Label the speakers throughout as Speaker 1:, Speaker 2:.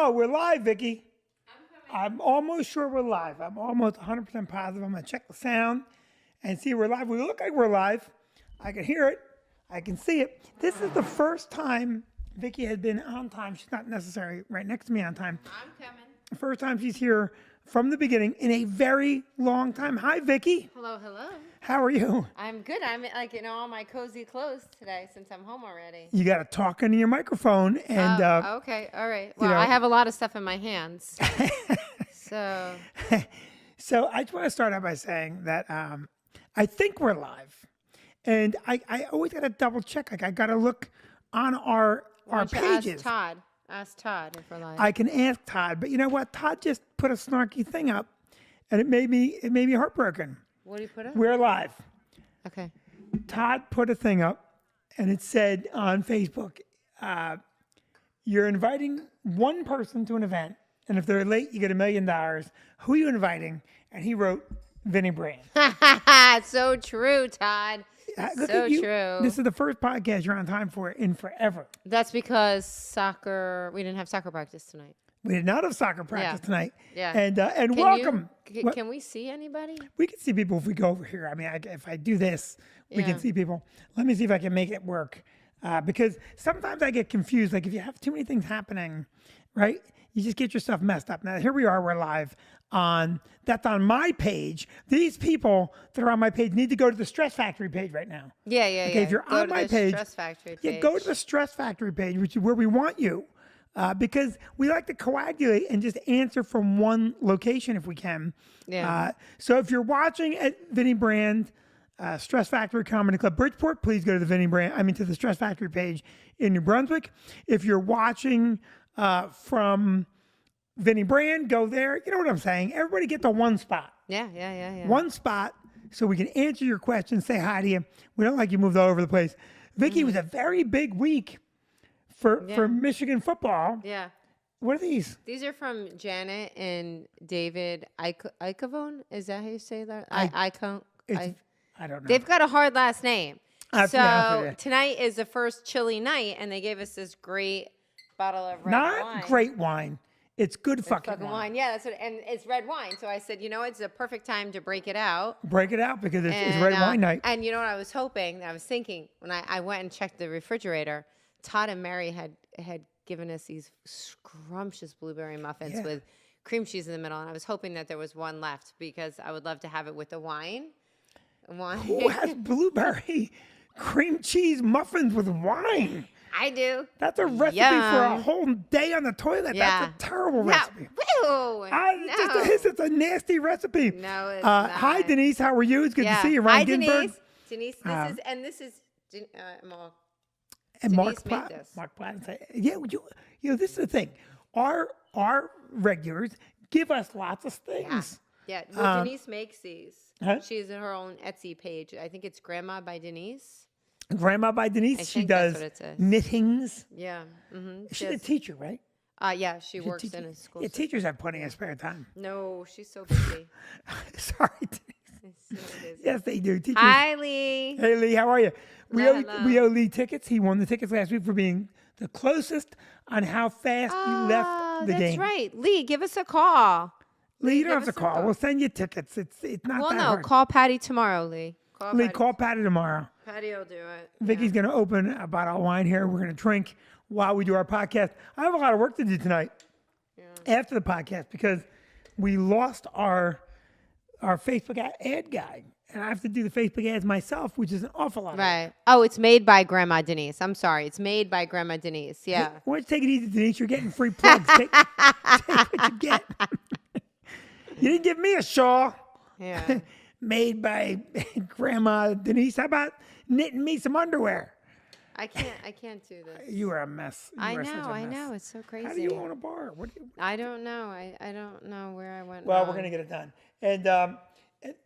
Speaker 1: Oh, we're live, Vicky. I'm almost sure we're live. I'm almost 100% positive. I'm going to check the sound and see we're live. We look like we're live. I can hear it. I can see it. This is the first time Vicky had been on time. She's not necessarily right next to me on time.
Speaker 2: I'm coming.
Speaker 1: The first time she's here from the beginning in a very long time. Hi, Vicky.
Speaker 2: Hello, hello.
Speaker 1: How are you?
Speaker 2: I'm good. I'm like in all my cozy clothes today since I'm home already.
Speaker 1: You got to talk into your microphone. And
Speaker 2: Okay, all right. Well,
Speaker 1: know-
Speaker 2: I have a lot of stuff in my hands. So,
Speaker 1: So I just want to start out by saying that I think we're live. And I always got to double check. Like I got to look on our
Speaker 2: why don't you
Speaker 1: pages.
Speaker 2: Ask Todd if we're live.
Speaker 1: I can ask Todd, but you know what? Todd just put a snarky thing up, and it made me heartbroken.
Speaker 2: What do you put up?
Speaker 1: We're live.
Speaker 2: Okay.
Speaker 1: Todd put a thing up, and it said on Facebook, "You're inviting one person to an event, and if they're late, you get $1 million. Who are you inviting?" And he wrote Vinny Brand.
Speaker 2: So true, Todd.
Speaker 1: Look
Speaker 2: So
Speaker 1: at you.
Speaker 2: true.
Speaker 1: This is the first podcast you're on time for in forever.
Speaker 2: That's because we didn't have soccer practice tonight.
Speaker 1: We did not have soccer practice tonight.
Speaker 2: Yeah.
Speaker 1: And
Speaker 2: Can
Speaker 1: welcome.
Speaker 2: Can we see anybody?
Speaker 1: We can see people if we go over here. I mean, if I do this, we
Speaker 2: Yeah.
Speaker 1: can see people. Let me see if I can make it work. Because sometimes I get confused. Like if you have too many things happening, right? You just get yourself messed up. Now, here we are. We're live that's on my page. These people that are on my page need to go to the Stress Factory page right now.
Speaker 2: Yeah.
Speaker 1: Okay, if you're
Speaker 2: Go
Speaker 1: on
Speaker 2: to
Speaker 1: my
Speaker 2: the
Speaker 1: page,
Speaker 2: Stress Factory page.
Speaker 1: Yeah, go to the Stress Factory page, which is where we want you. Because we like to coagulate and just answer from one location if we can.
Speaker 2: Yeah.
Speaker 1: So if you're watching at Vinny Brand, Stress Factory Comedy Club Bridgeport, please go to to the Stress Factory page in New Brunswick. If you're watching from Vinny Brand, go there. You know what I'm saying? Everybody get to one spot.
Speaker 2: Yeah.
Speaker 1: One spot so we can answer your questions, say hi to you. We don't like you moved all over the place. Vicky, it was a very big week for Michigan football.
Speaker 2: Yeah.
Speaker 1: What are these?
Speaker 2: These are from Janet and David Icavone. Is that how you say that? Icone.
Speaker 1: I don't know.
Speaker 2: They've got a hard last name.
Speaker 1: I have to be honest with you.
Speaker 2: Tonight is the first chilly night, and they gave us this great bottle of red
Speaker 1: Not
Speaker 2: wine.
Speaker 1: great wine. It's good fucking wine.
Speaker 2: wine. Yeah, and it's red wine. So I said, it's a perfect time to break it out.
Speaker 1: Break it out because it's
Speaker 2: And,
Speaker 1: red wine night.
Speaker 2: And you know what I was hoping? I was thinking when I went and checked the refrigerator, Todd and Mary had given us these scrumptious blueberry muffins with cream cheese in the middle, and I was hoping that there was one left because I would love to have it with the wine.
Speaker 1: Who has blueberry cream cheese muffins with wine?
Speaker 2: I do.
Speaker 1: That's a recipe for a whole day on the toilet.
Speaker 2: Yeah.
Speaker 1: That's a terrible recipe.
Speaker 2: No.
Speaker 1: It's a nasty recipe.
Speaker 2: No, it's
Speaker 1: Hi,
Speaker 2: not.
Speaker 1: Denise. How are you? It's good to see you. Ryan
Speaker 2: Hi,
Speaker 1: Ginberg.
Speaker 2: Denise, this is Mark
Speaker 1: Denise
Speaker 2: made
Speaker 1: Platt.
Speaker 2: this.
Speaker 1: Mark Platt. Yeah, you know, this is the thing. Our regulars give us lots of things.
Speaker 2: Yeah. Well, Denise makes these.
Speaker 1: Huh?
Speaker 2: She has her own Etsy page. I think it's Grandma by Denise.
Speaker 1: Grandma by Denise. She
Speaker 2: think that's
Speaker 1: does
Speaker 2: what it says.
Speaker 1: knittings.
Speaker 2: Yeah. Mm-hmm.
Speaker 1: She's a teacher, right?
Speaker 2: Yeah, she works in a school.
Speaker 1: Yeah, teachers have plenty of spare time.
Speaker 2: No, she's so busy.
Speaker 1: Sorry, Denise.
Speaker 2: She's so busy.
Speaker 1: Yes, they do. Teachers.
Speaker 2: Hi, Lee.
Speaker 1: Hey, Lee, how are you? We
Speaker 2: Hello.
Speaker 1: owe Lee tickets. He won the tickets last week for being the closest on how fast you left the
Speaker 2: that's
Speaker 1: game.
Speaker 2: right. Lee, give us a call.
Speaker 1: Lee, you don't
Speaker 2: give
Speaker 1: have to
Speaker 2: us a
Speaker 1: call.
Speaker 2: call.
Speaker 1: We'll send you tickets. It's not
Speaker 2: Well,
Speaker 1: that
Speaker 2: no,
Speaker 1: hard.
Speaker 2: call Patty tomorrow, Lee.
Speaker 1: Lee, call Patty tomorrow.
Speaker 2: Patty will do it.
Speaker 1: Vicky's going to open a bottle of wine here. We're going to drink while we do our podcast. I have a lot of work to do tonight after the podcast because we lost our Facebook ad guy. And I have to do the Facebook ads myself, which is an awful lot.
Speaker 2: Right. Oh, it's made by Grandma Denise. I'm sorry. It's made by Grandma Denise. Yeah.
Speaker 1: Why don't you take it easy, Denise? You're getting free plugs. take what you get. You didn't give me a shawl
Speaker 2: Yeah.
Speaker 1: made by Grandma Denise. How about knitting me some underwear?
Speaker 2: I can't do this.
Speaker 1: You are a mess. You
Speaker 2: I
Speaker 1: are such a
Speaker 2: know.
Speaker 1: mess.
Speaker 2: It's so crazy.
Speaker 1: How do you own a bar? What do you...
Speaker 2: I don't know. I don't know where I went
Speaker 1: Well,
Speaker 2: wrong.
Speaker 1: we're going to get it done. And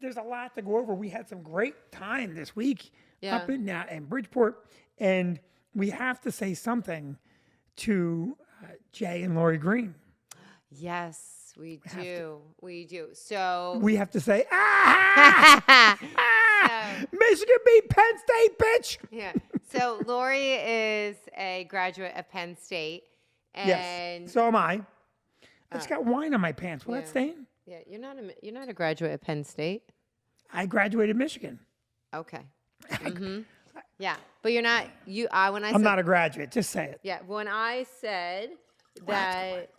Speaker 1: there's a lot to go over. We had some great time this week up in Bridgeport. And we have to say something to Jay and Lori Green.
Speaker 2: Yes, we do. We do. So
Speaker 1: We have to say, ah! Michigan beat Penn State, bitch!
Speaker 2: yeah. So Lori is a graduate of Penn State. And
Speaker 1: Yes, so am I. I just got wine on my pants. Will that stain?
Speaker 2: Yeah, you're not a graduate of Penn State.
Speaker 1: I graduated Michigan.
Speaker 2: Okay. Yeah, but you're not. When I
Speaker 1: I'm
Speaker 2: said,
Speaker 1: not a graduate. Just say it.
Speaker 2: Yeah, when I said that.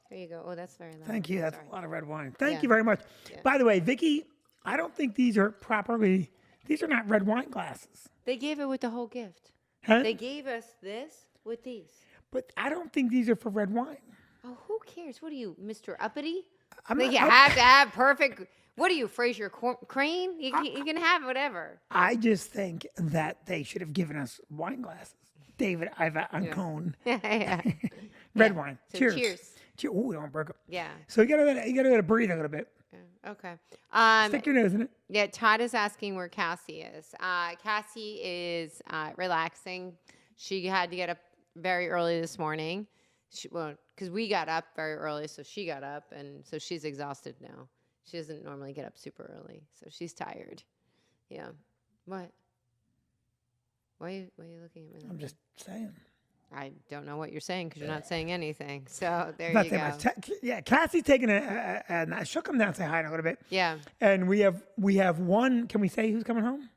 Speaker 2: There you go. Oh, that's very loud.
Speaker 1: Thank you. That's
Speaker 2: Sorry.
Speaker 1: a lot of red wine. Thank
Speaker 2: Yeah.
Speaker 1: you very much.
Speaker 2: Yeah.
Speaker 1: By the way, Vicky, I don't think these are properly. These are not red wine glasses.
Speaker 2: They gave it with the whole gift.
Speaker 1: Huh?
Speaker 2: They gave us this with these.
Speaker 1: But I don't think these are for red wine.
Speaker 2: Oh, who cares? What are you, Mr. Uppity?
Speaker 1: I'm
Speaker 2: Like
Speaker 1: not
Speaker 2: you
Speaker 1: up-
Speaker 2: have to have perfect. What are you, Fraser Crane? You can have whatever.
Speaker 1: I just think that they should have given us wine glasses. David Iva Ancone.
Speaker 2: Yeah.
Speaker 1: Red wine.
Speaker 2: So
Speaker 1: cheers.
Speaker 2: cheers.
Speaker 1: Ooh, don't break up.
Speaker 2: Yeah.
Speaker 1: So you gotta let it breathe a little bit.
Speaker 2: Okay.
Speaker 1: Stick your nose in it.
Speaker 2: Yeah, Todd is asking where Cassie is. Cassie is relaxing. She had to get up very early this morning. Because we got up very early, so she got up, and so she's exhausted now. She doesn't normally get up super early, so she's tired. Yeah. What? Why are you looking at me?
Speaker 1: I'm just saying.
Speaker 2: I don't know what you're saying because you're not saying anything. So there
Speaker 1: Not
Speaker 2: you
Speaker 1: that
Speaker 2: go.
Speaker 1: much. Yeah, Cassie's taking I shook him down, say hi in a little bit.
Speaker 2: Yeah.
Speaker 1: And we have one. Can we say who's coming home?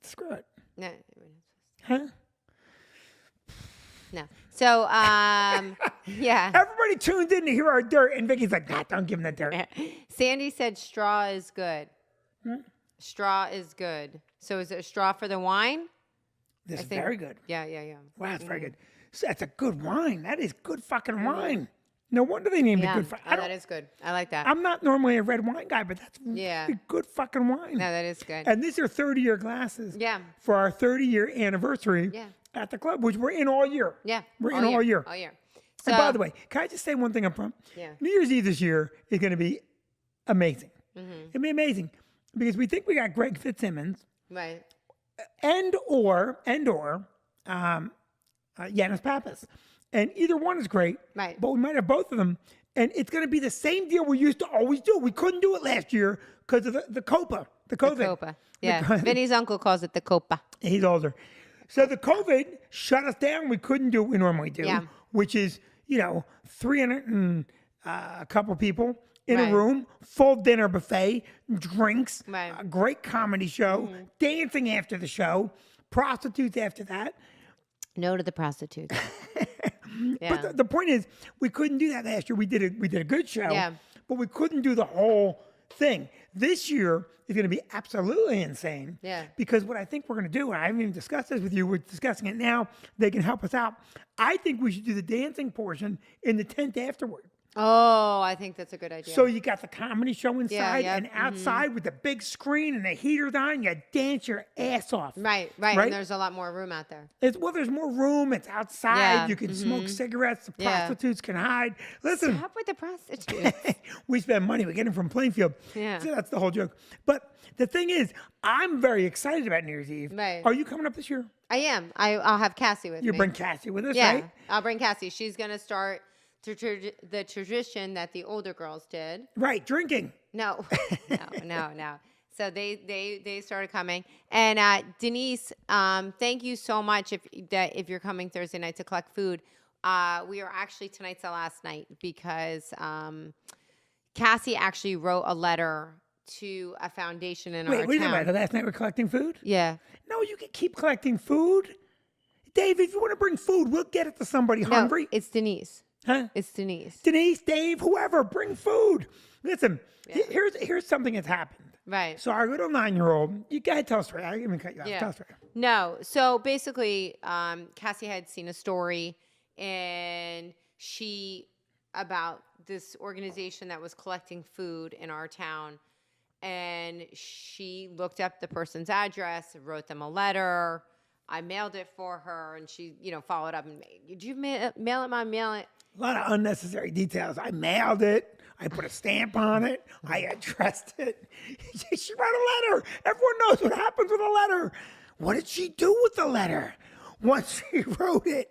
Speaker 1: Screw it.
Speaker 2: No.
Speaker 1: Huh?
Speaker 2: No. So, yeah.
Speaker 1: Everybody tuned in to hear our dirt, and Vicky's like, nah, don't give him that dirt.
Speaker 2: Sandy said straw is good. Straw is good. So is it a straw for the wine?
Speaker 1: This is
Speaker 2: think-
Speaker 1: very good.
Speaker 2: Yeah.
Speaker 1: Wow, that's very good. So that's a good wine. That is good fucking wine. No wonder they named it
Speaker 2: Yeah.
Speaker 1: good.
Speaker 2: Oh, that is good. I like that.
Speaker 1: I'm not normally a red wine guy, but that's
Speaker 2: Yeah.
Speaker 1: really good fucking wine.
Speaker 2: No, that is good.
Speaker 1: And these are 30-year glasses.
Speaker 2: Yeah.
Speaker 1: For our 30-year anniversary.
Speaker 2: Yeah.
Speaker 1: At the club, which we're in all year.
Speaker 2: Yeah.
Speaker 1: We're in all year.
Speaker 2: All year. So,
Speaker 1: And by the way, can I just say one thing up front?
Speaker 2: Yeah.
Speaker 1: New Year's Eve this year is going to be amazing.
Speaker 2: Mm-hmm.
Speaker 1: It'll be amazing because we think we got Greg Fitzsimmons
Speaker 2: right.
Speaker 1: and or Yanis Pappas, and either one is great.
Speaker 2: Right.
Speaker 1: But we might have both of them, and it's going to be the same deal we used to always do. We couldn't do it last year because of the COVID. The
Speaker 2: Copa. Yeah. Vinny's uncle calls it the Copa.
Speaker 1: He's older. So the COVID shut us down. We couldn't do what we normally do,
Speaker 2: Yeah.
Speaker 1: which is, 300 and a couple people in
Speaker 2: Right.
Speaker 1: a room, full dinner buffet, drinks,
Speaker 2: Right.
Speaker 1: a great comedy show, dancing after the show, prostitutes after that.
Speaker 2: No to the prostitutes. Yeah.
Speaker 1: But the point is, we couldn't do that last year. We did a good show,
Speaker 2: Yeah.
Speaker 1: but we couldn't do the whole thing. This year is going to be absolutely insane.
Speaker 2: Yeah.
Speaker 1: Because what I think we're going to do, and I haven't even discussed this with you, we're discussing it now. They can help us out. I think we should do the dancing portion in the tent afterward.
Speaker 2: Oh, I think that's a good idea.
Speaker 1: So you got the comedy show inside
Speaker 2: yep,
Speaker 1: and outside with the big screen and the heaters on. You dance your ass off.
Speaker 2: Right.
Speaker 1: Right?
Speaker 2: And there's a lot more room out there.
Speaker 1: There's more room. It's outside.
Speaker 2: Yeah,
Speaker 1: You can smoke cigarettes. The
Speaker 2: Yeah.
Speaker 1: prostitutes can hide. Listen,
Speaker 2: Stop with the prostitutes.
Speaker 1: we spend money. We get them from Plainfield.
Speaker 2: Yeah.
Speaker 1: So that's the whole joke. But the thing is, I'm very excited about New Year's Eve.
Speaker 2: Right.
Speaker 1: Are you coming up this year?
Speaker 2: I am. I'll have Cassie with
Speaker 1: You
Speaker 2: me.
Speaker 1: bring Cassie with us,
Speaker 2: Yeah,
Speaker 1: right?
Speaker 2: I'll bring Cassie. She's gonna start the tradition that the older girls did.
Speaker 1: Right, drinking.
Speaker 2: No. So they started coming, and Denise, thank you so much. If you're coming Thursday night to collect food, we are actually tonight's the last night because Cassie actually wrote a letter to a foundation in our
Speaker 1: Wait,
Speaker 2: town.
Speaker 1: about it. Last night we're collecting food?
Speaker 2: Yeah.
Speaker 1: No, you can keep collecting food. Dave, if you want to bring food, we'll get it to somebody
Speaker 2: No,
Speaker 1: hungry.
Speaker 2: it's Denise.
Speaker 1: Huh?
Speaker 2: It's Denise.
Speaker 1: Denise, Dave, whoever, bring food. Listen, here's something that's happened.
Speaker 2: Right.
Speaker 1: So our little 9-year-old, you go ahead, tell us story. I didn't even cut you off.
Speaker 2: Yeah.
Speaker 1: Tell us story.
Speaker 2: No. So basically, Cassie had seen a story and about this organization that was collecting food in our town. And she looked up the person's address, wrote them a letter. I mailed it for her, and she, followed up. And did you mail it? Mom, mail it.
Speaker 1: A lot of unnecessary details. I mailed it. I put a stamp on it. I addressed it. She wrote a letter. Everyone knows what happens with a letter. What did she do with the letter? Once she wrote it,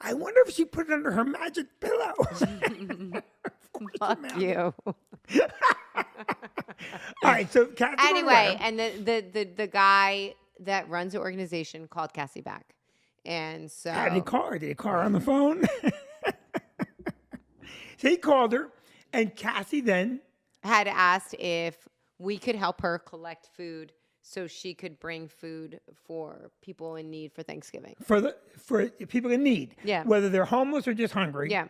Speaker 1: I wonder if she put it under her magic pillow.
Speaker 2: Fuck you.
Speaker 1: All right, so Cassie wrote a
Speaker 2: Anyway,
Speaker 1: letter.
Speaker 2: and the guy that runs the organization called Cassie back, and so
Speaker 1: Did he call her on the phone? So he called her, and Cassie then
Speaker 2: Had asked if we could help her collect food so she could bring food for people in need for Thanksgiving.
Speaker 1: for people in need,
Speaker 2: Yeah.
Speaker 1: whether they're homeless or just hungry.
Speaker 2: Yeah.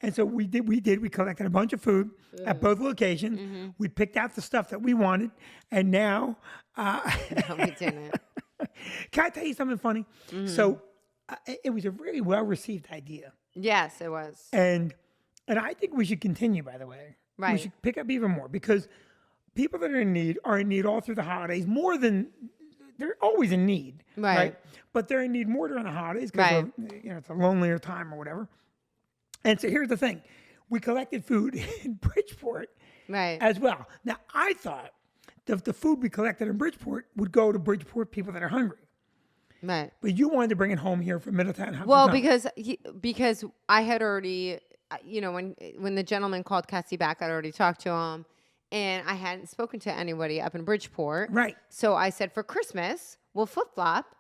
Speaker 1: And so we collected a bunch of food at both locations. We picked out the stuff that we wanted, and now
Speaker 2: No, we didn't.
Speaker 1: can I tell you something funny? So it was a really well received idea,
Speaker 2: Yes, it was.
Speaker 1: and I think we should continue. By the way, we
Speaker 2: Right.
Speaker 1: should pick up even more because people that are in need all through the holidays more than they're always in need,
Speaker 2: Right.
Speaker 1: But they're in need more during the holidays because it's a lonelier time or whatever. And so here's the thing: we collected food in Bridgeport
Speaker 2: Right.
Speaker 1: as well. Now I thought the food we collected in Bridgeport would go to Bridgeport people that are hungry,
Speaker 2: Right.
Speaker 1: but you wanted to bring it home here from Middletown.
Speaker 2: Well, because I had already, when the gentleman called Cassie back, I'd already talked to him, and I hadn't spoken to anybody up in Bridgeport.
Speaker 1: Right.
Speaker 2: So I said, for Christmas, we'll flip flop,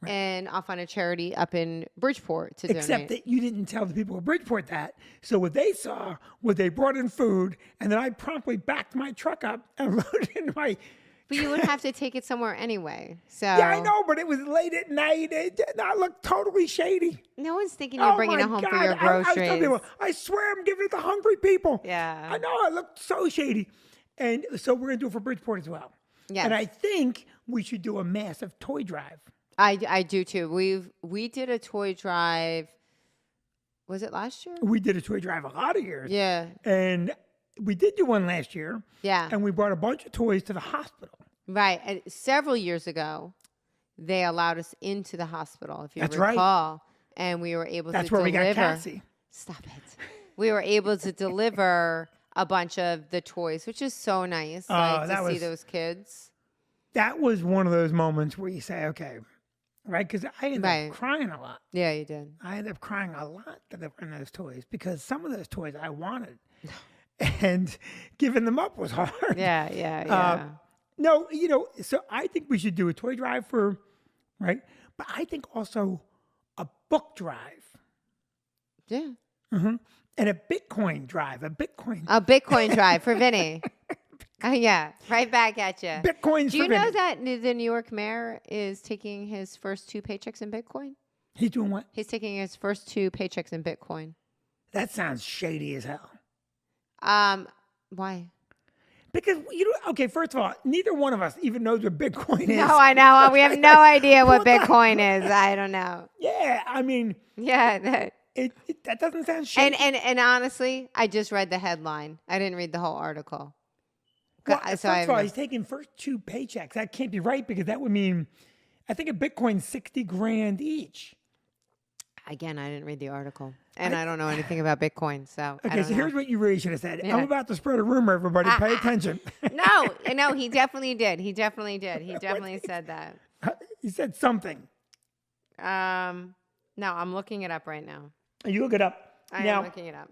Speaker 2: and I'll find a charity up in Bridgeport to
Speaker 1: Except
Speaker 2: donate.
Speaker 1: that you didn't tell the people of Bridgeport that. So what they saw was they brought in food, and then I promptly backed my truck up and loaded it into my.
Speaker 2: But you would have to take it somewhere anyway. So
Speaker 1: Yeah, I know, but it was late at night. I looked totally shady.
Speaker 2: no one's thinking you're bringing
Speaker 1: my
Speaker 2: it home for
Speaker 1: God.
Speaker 2: your
Speaker 1: I was telling
Speaker 2: groceries.
Speaker 1: people, I swear I'm giving it to hungry people.
Speaker 2: Yeah.
Speaker 1: I know, I looked so shady. And so we're going to do it for Bridgeport as well.
Speaker 2: Yes.
Speaker 1: And I think we should do a massive toy drive.
Speaker 2: I do too. We did a toy drive. Was it last year?
Speaker 1: We did a toy drive a lot of years.
Speaker 2: Yeah.
Speaker 1: And we did do one last year.
Speaker 2: Yeah.
Speaker 1: And we brought a bunch of toys to the hospital.
Speaker 2: Right. And several years ago, they allowed us into the hospital, if you
Speaker 1: That's right.
Speaker 2: recall. And we were able
Speaker 1: That's
Speaker 2: to
Speaker 1: where we
Speaker 2: deliver.
Speaker 1: got Cassie.
Speaker 2: Stop it. We were able to deliver a bunch of the toys, which is so nice
Speaker 1: that
Speaker 2: to see
Speaker 1: was-
Speaker 2: those kids.
Speaker 1: That was one of those moments where you say, okay, right? Because I ended
Speaker 2: Right.
Speaker 1: up crying a lot.
Speaker 2: Yeah, you did.
Speaker 1: I ended up crying a lot delivering those toys because some of those toys I wanted. And giving them up was hard.
Speaker 2: Yeah, yeah.
Speaker 1: No, so I think we should do a toy drive right? But I think also a book drive
Speaker 2: Yeah.
Speaker 1: and a Bitcoin drive, a Bitcoin.
Speaker 2: A Bitcoin drive for Vinny. Yeah, right back at you.
Speaker 1: Bitcoins
Speaker 2: Do you
Speaker 1: for
Speaker 2: know
Speaker 1: Vinny.
Speaker 2: that the New York mayor is taking his first 2 paychecks in Bitcoin?
Speaker 1: He's doing what?
Speaker 2: He's taking his first 2 paychecks in Bitcoin.
Speaker 1: That sounds shady as hell.
Speaker 2: Why?
Speaker 1: Because, okay, first of all, neither one of us even knows what Bitcoin is.
Speaker 2: No, I know. We have no idea what Bitcoin is. I don't know.
Speaker 1: Yeah, I mean,
Speaker 2: Yeah.
Speaker 1: that doesn't sound shady.
Speaker 2: And honestly, I just read the headline. I didn't read the whole article.
Speaker 1: Well,
Speaker 2: So
Speaker 1: first
Speaker 2: I
Speaker 1: of all,
Speaker 2: have
Speaker 1: he's taking first 2 paychecks. That can't be right because that would mean, I think a Bitcoin's 60 grand each.
Speaker 2: Again, I didn't read the article, and I don't know anything about Bitcoin. So I
Speaker 1: Okay,
Speaker 2: don't
Speaker 1: so
Speaker 2: know.
Speaker 1: here's what you really should have said.
Speaker 2: Yeah.
Speaker 1: I'm about to spread a rumor, everybody. Pay attention.
Speaker 2: No, he definitely did. He definitely did. He definitely said that.
Speaker 1: He said something.
Speaker 2: No, I'm looking it up right now.
Speaker 1: You look it up.
Speaker 2: I
Speaker 1: now,
Speaker 2: am looking it up.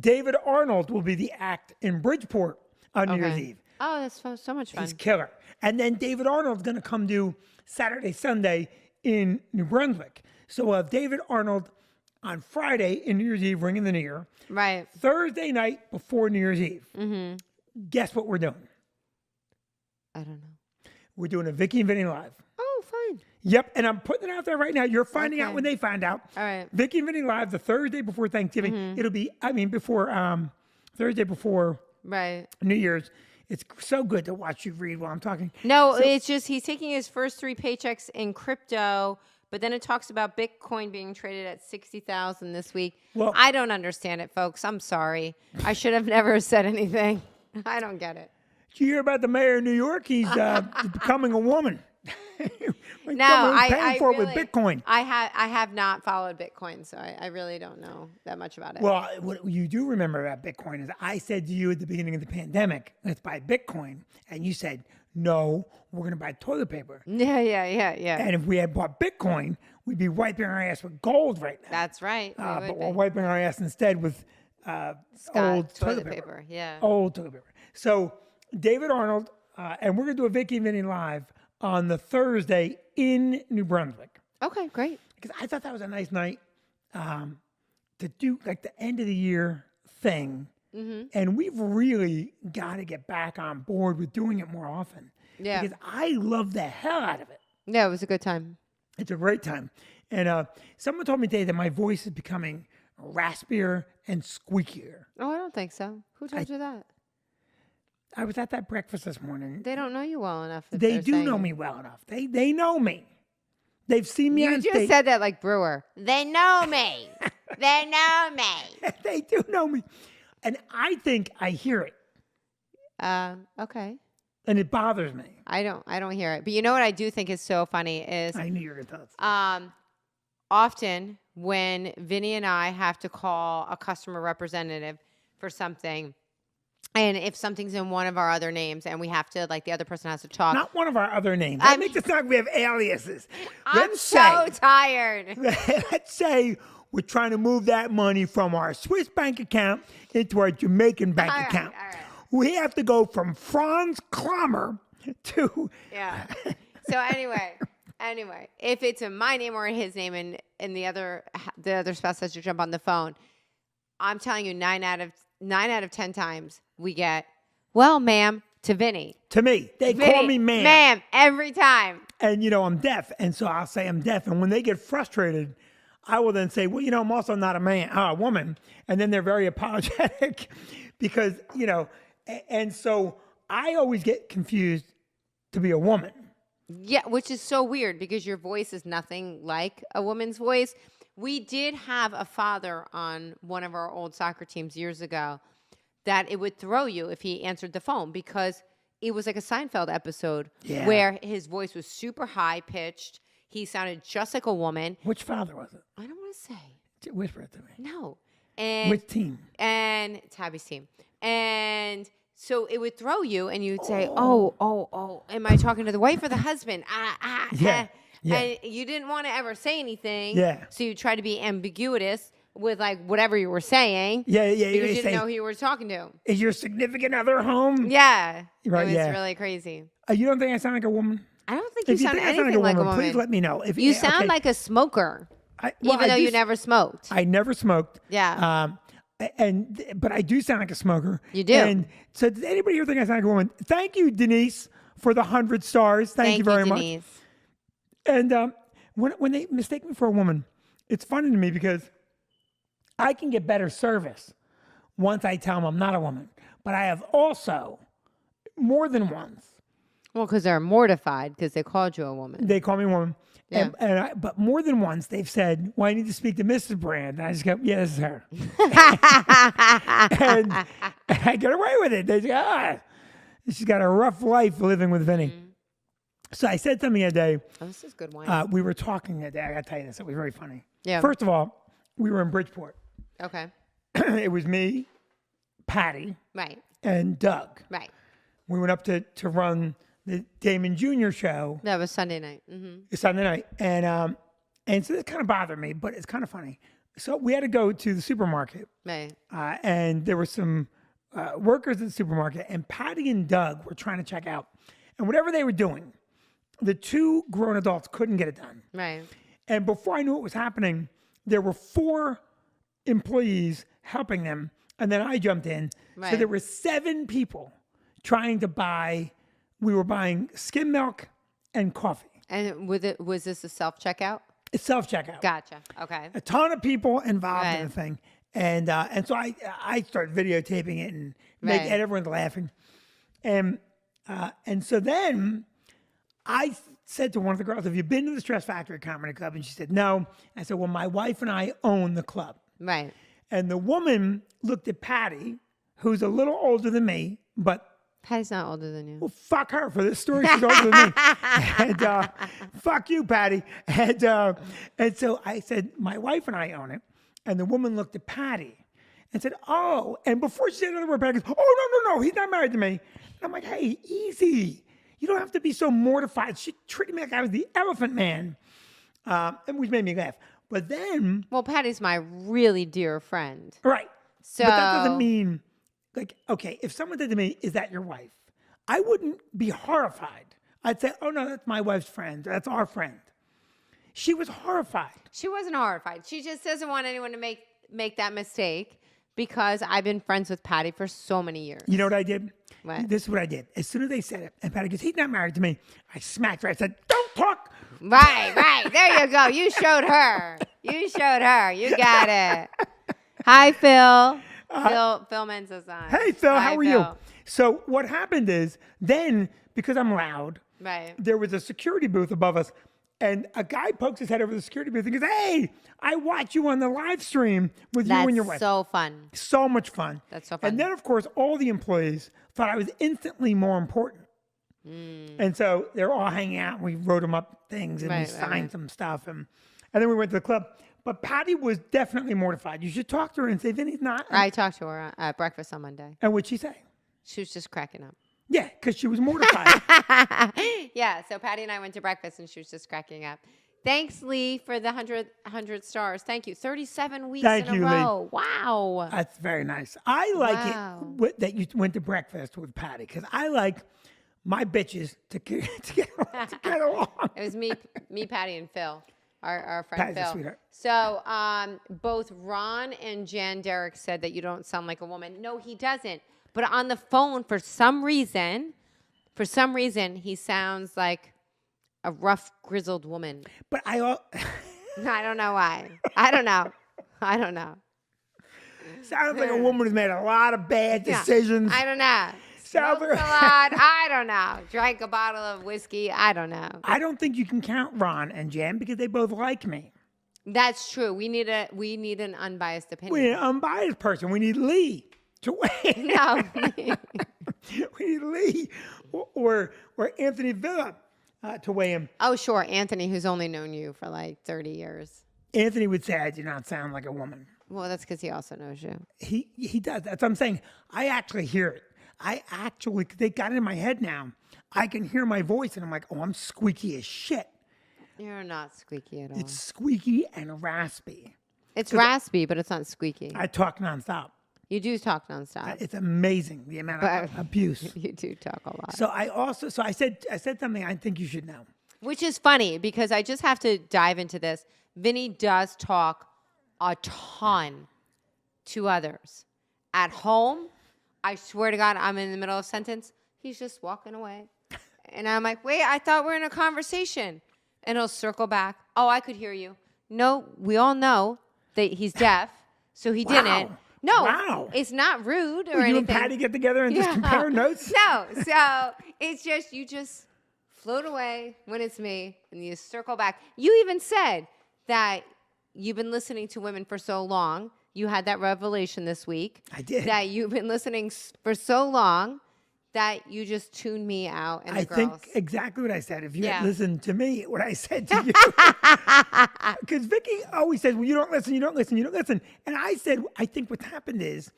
Speaker 1: David Arnold will be the act in Bridgeport on New Year's Eve.
Speaker 2: Oh, that's so much fun.
Speaker 1: He's killer. And then David Arnold's going to come do Saturday, Sunday in New Brunswick. So we'll have David Arnold on Friday in New Year's Eve, ringing the New Year.
Speaker 2: Right.
Speaker 1: Thursday night before New Year's Eve. Mm-hmm. Guess what we're doing?
Speaker 2: I don't know.
Speaker 1: We're doing a Vicky and Vinny Live.
Speaker 2: Oh, fine.
Speaker 1: Yep, and I'm putting it out there right now. You're finding out
Speaker 2: Okay.
Speaker 1: when they find out.
Speaker 2: All right.
Speaker 1: Vicky and Vinny Live the Thursday before Thanksgiving. It'll be, before Thursday before
Speaker 2: Right.
Speaker 1: New Year's. It's so good to watch you read while I'm talking.
Speaker 2: No, it's just he's taking his first 3 paychecks in crypto, but then it talks about Bitcoin being traded at 60,000 this week.
Speaker 1: Well-
Speaker 2: I don't understand it, folks. I'm sorry. I should have never said anything. I don't get it.
Speaker 1: Did you hear about the mayor of New York? He's becoming a woman.
Speaker 2: No,
Speaker 1: paying for it with Bitcoin.
Speaker 2: I have not followed Bitcoin, so I really don't know that much about it.
Speaker 1: Well, what you do remember about Bitcoin is I said to you at the beginning of the pandemic, let's buy Bitcoin. And you said, no, we're going to buy toilet paper.
Speaker 2: yeah.
Speaker 1: And if we had bought Bitcoin, we'd be wiping our ass with gold right now.
Speaker 2: That's right. We would
Speaker 1: But
Speaker 2: be.
Speaker 1: we're wiping our ass instead with
Speaker 2: Scott,
Speaker 1: old
Speaker 2: toilet paper. Yeah.
Speaker 1: Old toilet paper. So David Arnold, and we're going to do a Vicky and Vinny Live on the Thursday in New Brunswick.
Speaker 2: Okay, great.
Speaker 1: Because I thought that was a nice night to do like the end of the year thing, and we've really got to get back on board with doing it more often.
Speaker 2: Yeah.
Speaker 1: Because I love the hell out of it.
Speaker 2: Yeah, it was a good time.
Speaker 1: It's a great time. And someone told me today that my voice is becoming raspier and squeakier.
Speaker 2: Oh, I don't think so. Who told you that?
Speaker 1: I was at that breakfast this morning.
Speaker 2: They don't know you well enough. if
Speaker 1: They
Speaker 2: they're
Speaker 1: do
Speaker 2: saying
Speaker 1: know
Speaker 2: it.
Speaker 1: me well enough. They know me. They've seen me
Speaker 2: You
Speaker 1: on
Speaker 2: just
Speaker 1: stage.
Speaker 2: said that like Brewer. They know me. They know me.
Speaker 1: They do know me. And I think I hear it.
Speaker 2: Okay.
Speaker 1: And it bothers me.
Speaker 2: I don't hear it. But you know what I do think is so funny is
Speaker 1: I knew you were going to tell us.
Speaker 2: often when Vinny and I have to call a customer representative for something, and if something's in one of our other names and we have to, like, the other person has to talk.
Speaker 1: Not one of our other names. That makes it sound like we have aliases.
Speaker 2: I'm so tired.
Speaker 1: Let's say we're trying to move that money from our Swiss bank account into our Jamaican bank account.
Speaker 2: All right.
Speaker 1: We have to go from Franz Klammer to...
Speaker 2: Yeah. So anyway, if it's in my name or in his name, and the other spouse has to jump on the phone, I'm telling you, 9 out of 10 times we get, well, ma'am, to Vinny.
Speaker 1: To me. They
Speaker 2: Vinny,
Speaker 1: call me ma'am.
Speaker 2: Ma'am, every time.
Speaker 1: And, I'm deaf. And so I'll say I'm deaf. And when they get frustrated, I will then say, well, I'm also not a woman. And then they're very apologetic because, and so I always get confused to be a woman.
Speaker 2: Yeah, which is so weird because your voice is nothing like a woman's voice. We did have a father on one of our old soccer teams years ago that it would throw you if he answered the phone because it was like a Seinfeld episode where his voice was super high pitched. He sounded just like a woman.
Speaker 1: Which father was it?
Speaker 2: I don't want to say.
Speaker 1: Whisper it to me.
Speaker 2: No. And
Speaker 1: Which team?
Speaker 2: And Tabby's team. And so it would throw you and you'd say, oh, am I talking to the wife or the husband?
Speaker 1: Yeah. Yeah.
Speaker 2: And you didn't want to ever say anything.
Speaker 1: Yeah.
Speaker 2: So you try to be ambiguous with like whatever you were saying.
Speaker 1: Yeah.
Speaker 2: Because you didn't know who you were talking to.
Speaker 1: Is your significant other home?
Speaker 2: Yeah.
Speaker 1: Right,
Speaker 2: It was really crazy.
Speaker 1: You don't think I sound like a woman?
Speaker 2: I don't think you
Speaker 1: If you
Speaker 2: sound
Speaker 1: think I sound
Speaker 2: anything like a woman.
Speaker 1: please let me know. If
Speaker 2: You sound like a smoker, even though you never smoked.
Speaker 1: I never smoked.
Speaker 2: Yeah.
Speaker 1: But I do sound like a smoker.
Speaker 2: You do.
Speaker 1: And so does anybody here think I sound like a woman? Thank you, Denise, for the 100 stars. Thank you very
Speaker 2: Denise.
Speaker 1: much. And when they mistake me for a woman, it's funny to me because I can get better service once I tell them I'm not a woman. But I have also, more than once,
Speaker 2: Well, because they're mortified because they called you a woman.
Speaker 1: they call me a woman.
Speaker 2: Yeah.
Speaker 1: But more than once, they've said, well, I need to speak to Mrs. Brand. And I just go, yeah, this is her. and I get away with it. They say, she's got a rough life living with Vinny.
Speaker 2: Mm-hmm.
Speaker 1: So I said something a day.
Speaker 2: Oh, this is good wine.
Speaker 1: We were talking a day. I got to tell you this. It was very funny.
Speaker 2: Yeah.
Speaker 1: First of all, we were in Bridgeport.
Speaker 2: Okay.
Speaker 1: It was me, Patty,
Speaker 2: Right.
Speaker 1: and Doug.
Speaker 2: Right.
Speaker 1: We went up to run the Damon Jr. show
Speaker 2: That was Sunday night. Mm-hmm.
Speaker 1: Sunday night. And so it kind of bothered me, but it's kind of funny. So we had to go to the supermarket.
Speaker 2: Right.
Speaker 1: And there were some workers at the supermarket, and Patty and Doug were trying to check out. And whatever they were doing, the two grown adults couldn't get it done.
Speaker 2: Right.
Speaker 1: And before I knew what was happening, there were 4 employees helping them, and then I jumped in. So
Speaker 2: Right.
Speaker 1: there were 7 people trying to buy. We were buying skim milk and coffee.
Speaker 2: And was this a self-checkout?
Speaker 1: It's self-checkout.
Speaker 2: Gotcha. Okay.
Speaker 1: A ton of people involved in
Speaker 2: Right.
Speaker 1: the thing. And so I started videotaping it and
Speaker 2: Right.
Speaker 1: and everyone's laughing. And so then I said to one of the girls, have you been to the Stress Factory Comedy Club? And she said, no. I said, well, my wife and I own the club.
Speaker 2: Right.
Speaker 1: And the woman looked at Patty, who's a little older than me, but
Speaker 2: Patty's not older than you.
Speaker 1: well, fuck her for this story. She's older than me. And fuck you, Patty. And so I said, my wife and I own it. And the woman looked at Patty and said, oh. And before she said another word, Patty goes, oh, no, he's not married to me. And I'm like, hey, easy. You don't have to be so mortified. She treated me like I was the elephant man, which made me laugh. But then...
Speaker 2: Well, Patty's my really dear friend.
Speaker 1: Right.
Speaker 2: So...
Speaker 1: But that doesn't mean... Like, okay, if someone said to me, is that your wife? I wouldn't be horrified. I'd say, oh, no, that's my wife's friend. That's our friend. She was horrified.
Speaker 2: She wasn't horrified. She just doesn't want anyone to make that mistake because I've been friends with Patty for so many years.
Speaker 1: You know what I did?
Speaker 2: What?
Speaker 1: This is what I did. As soon as they said it, and Patty goes, he's not married to me, I smacked her. I said, don't talk.
Speaker 2: Right. There you go. You showed her. You got it. Hi, Phil. Phil Menzosan.
Speaker 1: Hey, Phil,
Speaker 2: Hi,
Speaker 1: how are you? So what happened is then, because I'm loud,
Speaker 2: Right.
Speaker 1: there was a security booth above us, and a guy pokes his head over the security booth and goes, hey, I watch you on the live stream with you and your wife.
Speaker 2: That's so fun.
Speaker 1: So much fun.
Speaker 2: That's so fun.
Speaker 1: And then, of course, all the employees thought I was instantly more important. And so they're all hanging out. We wrote them up things and we signed some stuff. And then we went to the club. But Patty was definitely mortified. You should talk to her and say, Vinny's not.
Speaker 2: I talked to her at breakfast on Monday.
Speaker 1: And what'd she say?
Speaker 2: She was just cracking up.
Speaker 1: Yeah, because she was mortified.
Speaker 2: Yeah, so Patty and I went to breakfast and she was just cracking up. Thanks, Lee, for the 100 stars. Thank you. 37 weeks in a row. Wow.
Speaker 1: That's very nice. I like it that you went to breakfast with Patty because I like my bitches to get along.
Speaker 2: It was me, Patty, and Phil, our friend
Speaker 1: Patty's a
Speaker 2: Phil.
Speaker 1: sweetheart.
Speaker 2: So both Ron and Jan Derek said that you don't sound like a woman. No, he doesn't. But on the phone, for some reason, he sounds like a rough, grizzled woman.
Speaker 1: But I
Speaker 2: don't know why. I don't know.
Speaker 1: Sounds like a woman who's made a lot of bad decisions.
Speaker 2: I don't know.
Speaker 1: Sounds
Speaker 2: Smoked a lot. I don't know. Drank a bottle of whiskey. I don't know.
Speaker 1: I don't think you can count Ron and Jan because they both like me.
Speaker 2: That's true. We need an unbiased opinion.
Speaker 1: We need an unbiased person. We need Lee to weigh.
Speaker 2: No.
Speaker 1: We need Lee or Anthony Villa to weigh him.
Speaker 2: Oh, sure. Anthony, who's only known you for like 30 years.
Speaker 1: Anthony would say I do not sound like a woman.
Speaker 2: Well, that's because he also knows you.
Speaker 1: He does. That's what I'm saying. I actually hear it. They got it in my head now. I can hear my voice and I'm like, oh, I'm squeaky as shit.
Speaker 2: You're not squeaky at all.
Speaker 1: It's squeaky and raspy.
Speaker 2: It's raspy, but it's not squeaky.
Speaker 1: I talk nonstop.
Speaker 2: You do talk nonstop.
Speaker 1: It's amazing the amount of abuse.
Speaker 2: You do talk a lot.
Speaker 1: So I said something I think you should know.
Speaker 2: Which is funny because I just have to dive into this. Vinny does talk a ton to others. At home, I swear to God, I'm in the middle of a sentence. He's just walking away. And I'm like, wait, I thought we were in a conversation. And he'll circle back. Oh, I could hear you. No, we all know that he's deaf, so he didn't. No, it's not rude or anything.
Speaker 1: You and Patty get together and just compare notes?
Speaker 2: No, so it's just, you just float away when it's me, and you circle back. You even said that you've been listening to women for so long. You had that revelation this week.
Speaker 1: I did.
Speaker 2: That you've been listening for so long that you just tuned me out and the girls.
Speaker 1: I think exactly what I said. If you had listened to me, what I said to you. Because Vicky always says, well, you don't listen. And I said, I think what's happened is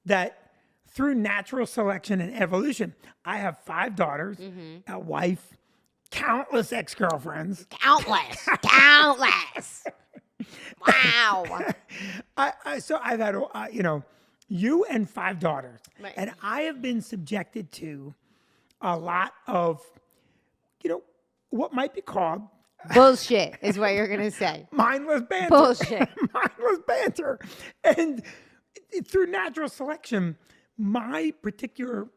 Speaker 1: that through natural selection and evolution, I have 5 daughters, a wife, countless ex-girlfriends.
Speaker 2: Countless. Wow.
Speaker 1: So I've had, you and 5 daughters.
Speaker 2: Right.
Speaker 1: And I have been subjected to a lot of, what might be called
Speaker 2: bullshit is what you're going to say.
Speaker 1: Mindless banter.
Speaker 2: Bullshit.
Speaker 1: Mindless banter. And through natural selection, my particular,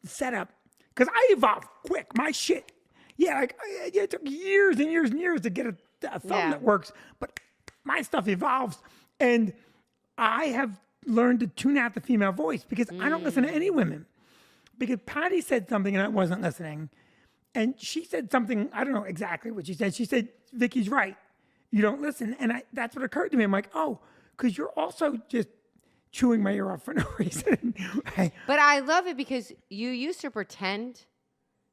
Speaker 1: setup, because I evolved quick. My shit. Yeah, it took years and years and years to get a thumb that works. But my stuff evolves. And I have learned to tune out the female voice because I don't listen to any women. Because Patty said something and I wasn't listening. And she said something, I don't know exactly what she said. She said, Vicky's right. You don't listen. And that's what occurred to me. I'm like, oh, because you're also just chewing my ear off for no reason.
Speaker 2: But I love it because you used to pretend,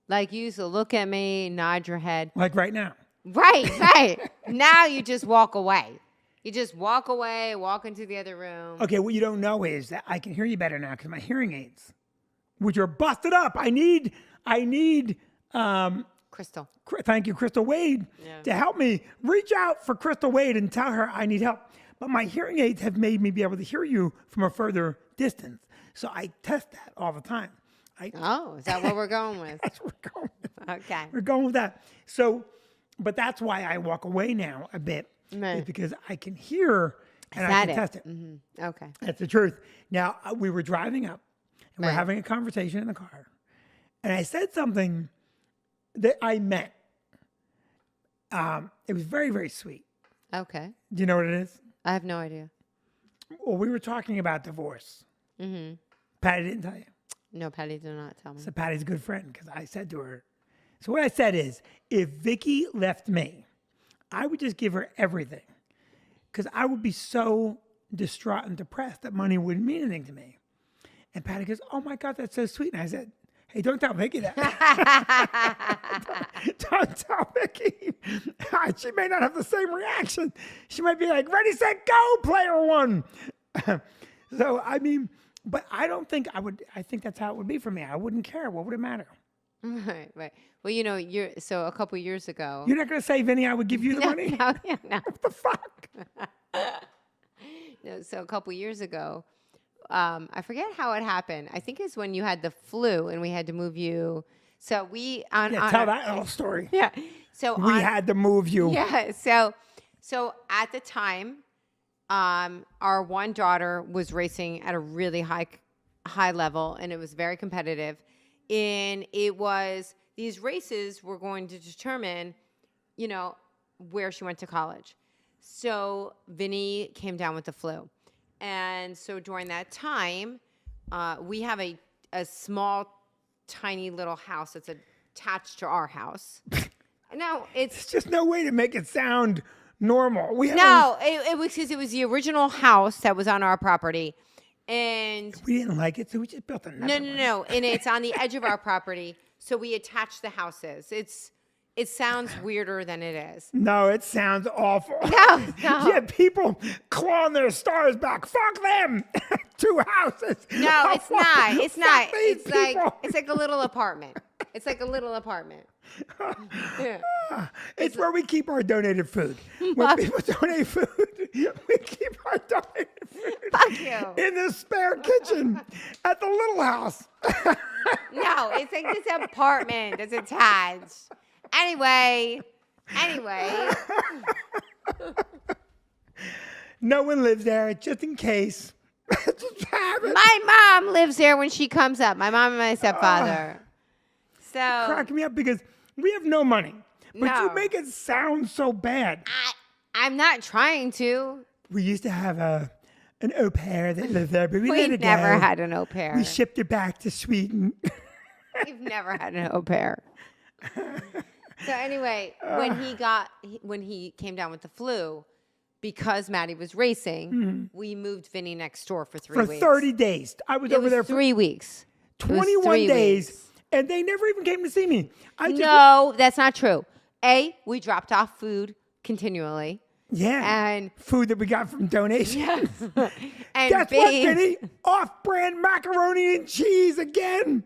Speaker 2: like you used to look at me, nod your head.
Speaker 1: Like right now.
Speaker 2: Right. Now you just walk away. You just walk away, walk into the other room.
Speaker 1: Okay, what you don't know is that I can hear you better now because my hearing aids, which are busted up. I need
Speaker 2: Crystal.
Speaker 1: Thank you, Crystal Wade, to help me. Reach out for Crystal Wade and tell her I need help. But my hearing aids have made me be able to hear you from a further distance. So I test that all the time.
Speaker 2: Is that what we're going with?
Speaker 1: That's what we're going with.
Speaker 2: Okay.
Speaker 1: We're going with that. So, but that's why I walk away now a bit.
Speaker 2: Right.
Speaker 1: Is because I can hear And
Speaker 2: Is
Speaker 1: I
Speaker 2: that
Speaker 1: can test it.
Speaker 2: Okay.
Speaker 1: That's the truth. Now, we were driving up and we're
Speaker 2: Right.
Speaker 1: having a conversation in the car. And I said something that I meant. It was very, very sweet.
Speaker 2: Okay.
Speaker 1: Do you know what it is?
Speaker 2: I have no idea.
Speaker 1: Well, we were talking about divorce. Patty didn't tell you.
Speaker 2: No, Patty did not tell me.
Speaker 1: So Patty's a good friend because I said to her, so what I said is, if Vicky left me, I would just give her everything because I would be so distraught and depressed that money wouldn't mean anything to me. And Patty goes, oh my God, that's so sweet. And I said, hey, don't tell Vicky that. Don't tell Vicky. She may not have the same reaction. She might be like, ready, set, go, player one. So, I mean, but I don't think I would, I think that's how it would be for me. I wouldn't care. What would it matter?
Speaker 2: Right. Well, you know, so a couple years ago.
Speaker 1: You're not going to say, Vinny, I would give you the money?
Speaker 2: No, yeah, no.
Speaker 1: What the fuck?
Speaker 2: No, so a couple years ago, I forget how it happened. I think it's when you had the flu and we had to move you. So we on
Speaker 1: Tell that whole story.
Speaker 2: Yeah. So
Speaker 1: We had to move you.
Speaker 2: Yeah. So at the time, our one daughter was racing at a really high level, and it was very competitive. And it was these races were going to determine, you know, where she went to college. So Vinny came down with the flu. And so during that time, we have a small, tiny little house that's attached to our house. No,
Speaker 1: There's just no way to make it sound normal.
Speaker 2: it was because it was the original house that was on our property. And
Speaker 1: We didn't like it, so we just built another one.
Speaker 2: no. And it's on the edge of our property. So we attached the houses. It sounds weirder than it is.
Speaker 1: No, it sounds awful.
Speaker 2: No.
Speaker 1: Yeah, people clawing their stars back. Fuck them. 2 houses.
Speaker 2: No, it's not. It's not.
Speaker 1: Fuck these people.
Speaker 2: It's like a little apartment. It's like a little apartment. Yeah.
Speaker 1: It's where we keep our donated food. When people donate food, we keep our donated food
Speaker 2: Fuck you.
Speaker 1: in the spare kitchen at the little house.
Speaker 2: No, it's like this apartment that's attached. Anyway.
Speaker 1: No one lives there, just in case. Just have it.
Speaker 2: My mom lives there when she comes up. My mom and my stepfather. So
Speaker 1: Cracking me up because we have no money. But
Speaker 2: No.
Speaker 1: you make it sound so bad.
Speaker 2: I'm not trying to.
Speaker 1: We used to have an au pair that lived there, but we let
Speaker 2: We've
Speaker 1: it
Speaker 2: never
Speaker 1: go.
Speaker 2: had an au pair.
Speaker 1: We shipped it back to Sweden.
Speaker 2: We've never had an au pair. So anyway, when he came down with the flu, because Maddie was racing, we moved Vinny next door for 3
Speaker 1: For
Speaker 2: weeks.
Speaker 1: 30 days. I was
Speaker 2: It
Speaker 1: over
Speaker 2: was
Speaker 1: there for
Speaker 2: 3 weeks. It was
Speaker 1: 21
Speaker 2: 3
Speaker 1: days,
Speaker 2: weeks.
Speaker 1: and they never even came to see me.
Speaker 2: No, that's not true. We dropped off food continually.
Speaker 1: Yeah.
Speaker 2: And
Speaker 1: food that we got from donations.
Speaker 2: and
Speaker 1: Guess
Speaker 2: B,
Speaker 1: what, Vinny? Off-brand macaroni and cheese again.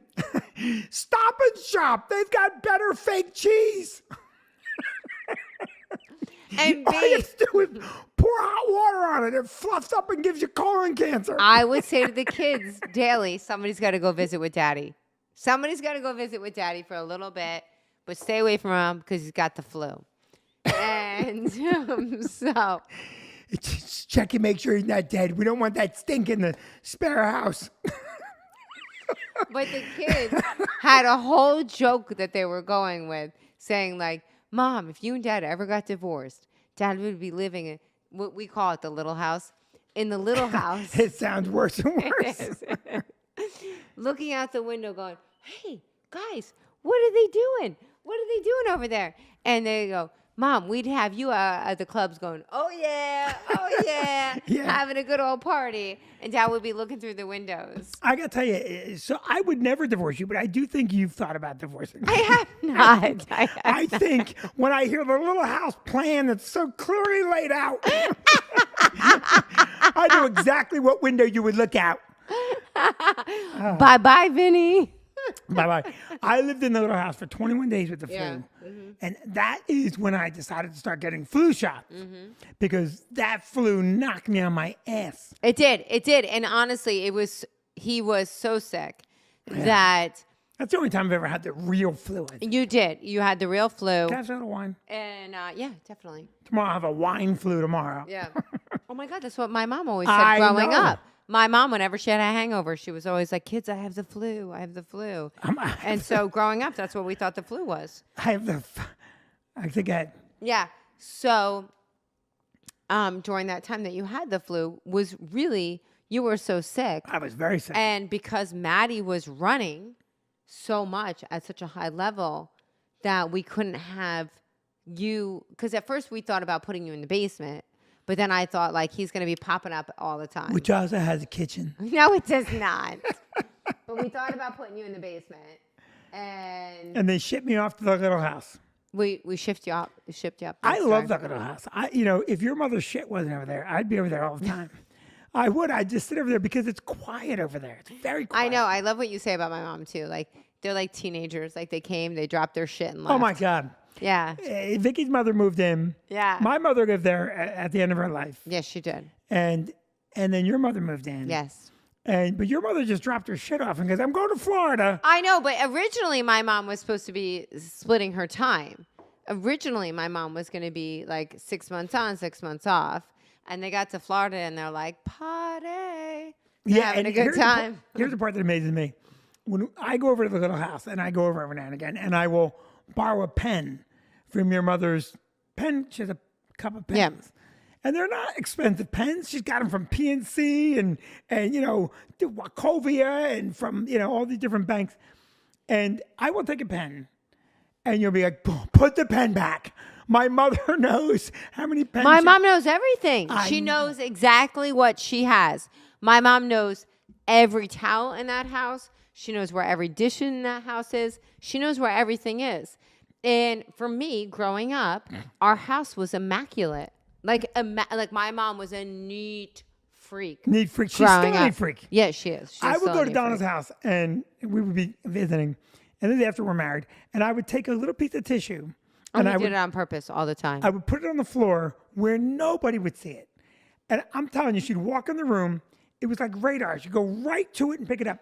Speaker 1: Stop and Shop. They've got better fake cheese.
Speaker 2: and
Speaker 1: All you
Speaker 2: B,
Speaker 1: have to do is pour hot water on it. It fluffs up and gives you colon cancer.
Speaker 2: I would say to the kids daily, somebody's got to go visit with Daddy. Somebody's got to go visit with Daddy for a little bit, but stay away from him because he's got the flu. And so,
Speaker 1: Just check and make sure he's not dead. We don't want that stink in the spare house.
Speaker 2: but the kids had a whole joke that they were going with, saying like, Mom, if you and Dad ever got divorced, Dad would be living in what we call it the little house. In the little house.
Speaker 1: It sounds worse and worse.
Speaker 2: Looking out the window going, hey, guys, what are they doing? What are they doing over there? And they go, Mom, we'd have you at the clubs going, oh, yeah,
Speaker 1: Yeah.
Speaker 2: having a good old party. And Dad would be looking through the windows.
Speaker 1: I got to tell you, so I would never divorce you, but I do think you've thought about divorcing me.
Speaker 2: I have not.
Speaker 1: I think when I hear the little house plan that's so clearly laid out, I know exactly what window you would look out.
Speaker 2: Bye-bye, Vinny.
Speaker 1: Bye-bye. I lived in the little house for 21 days with the flu.
Speaker 2: Yeah.
Speaker 1: And that is when I decided to start getting flu shots because that flu knocked me on my ass.
Speaker 2: It did. And honestly, he was so sick that
Speaker 1: That's the only time I've ever had the real flu. I think.
Speaker 2: You did. You had the real flu.
Speaker 1: Can I have a little wine?
Speaker 2: And yeah, definitely.
Speaker 1: Tomorrow I'll have a wine flu tomorrow.
Speaker 2: Yeah. Oh my God, that's what my mom always said
Speaker 1: I
Speaker 2: growing
Speaker 1: know.
Speaker 2: up. My mom, whenever she had a hangover, she was always like, "Kids, I have the flu. I have the flu." And so growing up, that's what we thought the flu was.
Speaker 1: I have I forget.
Speaker 2: Yeah. So during that time that you had the flu was really, you were so sick.
Speaker 1: I was very sick.
Speaker 2: And because Maddie was running so much at such a high level that we couldn't have you, because at first we thought about putting you in the basement, but then I thought like he's going to be popping up all the time.
Speaker 1: Which also has a kitchen.
Speaker 2: No, it does not. But we thought about putting you in the basement, and
Speaker 1: they shipped me off to the little house.
Speaker 2: we shipped you up.
Speaker 1: I love that little house. If your mother's shit wasn't over there, I'd be over there all the time. I would. I'd just sit over there because it's quiet over there. It's very quiet.
Speaker 2: I know. I love what you say about my mom too. Like they're like teenagers. Like they came, they dropped their shit and left.
Speaker 1: Oh my God.
Speaker 2: Yeah.
Speaker 1: Vicky's mother moved in.
Speaker 2: Yeah.
Speaker 1: My mother lived there at the end of her life.
Speaker 2: Yes, she did.
Speaker 1: And then your mother moved in.
Speaker 2: Yes.
Speaker 1: But your mother just dropped her shit off and goes, I'm going to Florida.
Speaker 2: I know, but originally my mom was supposed to be splitting her time. Originally my mom was going to be like 6 months on, 6 months off. And they got to Florida and they're like, party. They're having a good time.
Speaker 1: Here's the part that amazes me. When I go over to the little house, and I go over every now and again, and I will borrow a pen from your mother's pen. She has a couple of pens.
Speaker 2: Yeah.
Speaker 1: And they're not expensive pens. She's got them from PNC and Wachovia and from, all these different banks. And I will take a pen and you'll be like, put the pen back. My mother knows how many pens.
Speaker 2: My mom knows everything.
Speaker 1: I
Speaker 2: She
Speaker 1: know.
Speaker 2: knows exactly what she has. My mom knows every towel in that house. She knows where every dish in that house is. She knows where everything is. And for me, growing up, our house was immaculate. Like my mom was a neat freak.
Speaker 1: Neat freak. She's
Speaker 2: growing
Speaker 1: still a neat
Speaker 2: up.
Speaker 1: freak.
Speaker 2: Yes, she is. She's
Speaker 1: I would
Speaker 2: still
Speaker 1: go
Speaker 2: a
Speaker 1: to
Speaker 2: neat
Speaker 1: Donna's
Speaker 2: freak.
Speaker 1: house and we would be visiting. And then after we're married, and I would take a little piece of tissue and
Speaker 2: I
Speaker 1: I
Speaker 2: did
Speaker 1: would
Speaker 2: it on purpose all the time.
Speaker 1: I would put it on the floor where nobody would see it. And I'm telling you, she'd walk in the room. It was like radar. She'd go right to it and pick it up.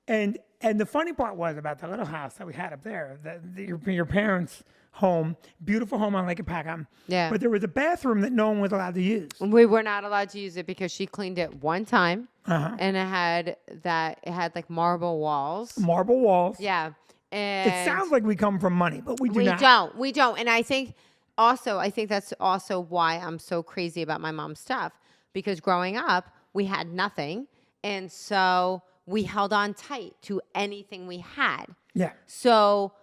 Speaker 1: And the funny part was about the little house that we had up there, your parents' home, beautiful home on Lake Apacum.
Speaker 2: Yeah.
Speaker 1: But there was a bathroom that no one was allowed to use.
Speaker 2: We were not allowed to use it because she cleaned it one time,
Speaker 1: Uh-huh.
Speaker 2: and it had like marble walls.
Speaker 1: Marble walls.
Speaker 2: Yeah, and
Speaker 1: It sounds like we come from money, but we do not.
Speaker 2: We don't. And I think that's also why I'm so crazy about my mom's stuff, because growing up we had nothing, and so we held on tight to anything we had.
Speaker 1: Yeah.
Speaker 2: So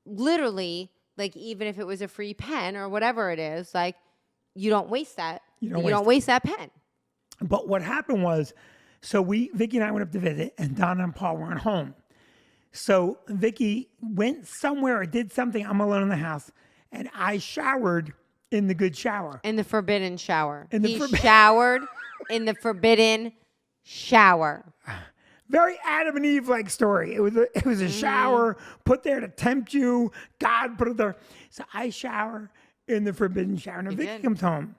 Speaker 2: literally, like even if it was a free pen or whatever it is, like you don't waste that.
Speaker 1: You
Speaker 2: You
Speaker 1: don't
Speaker 2: don't
Speaker 1: waste
Speaker 2: waste that pen.
Speaker 1: But what happened was, so Vicky and I went up to visit, and Donna and Paul weren't home. So Vicky went somewhere or did something. I'm alone in the house, and I showered in the good shower.
Speaker 2: In the forbidden shower.
Speaker 1: He
Speaker 2: showered in the forbidden shower.
Speaker 1: Very Adam and Eve like story. It was a shower put there to tempt you. God put it there. So I shower in the forbidden shower. Now Vicky
Speaker 2: did.
Speaker 1: comes home.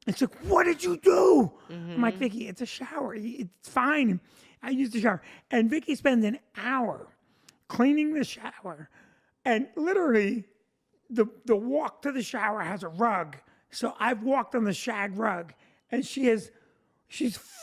Speaker 1: And she's like, what did you do? I'm like, Vicky, it's a shower. It's fine. I used the shower. And Vicky spends an hour cleaning the shower. And literally, the walk to the shower has a rug. So I've walked on the shag rug. And she's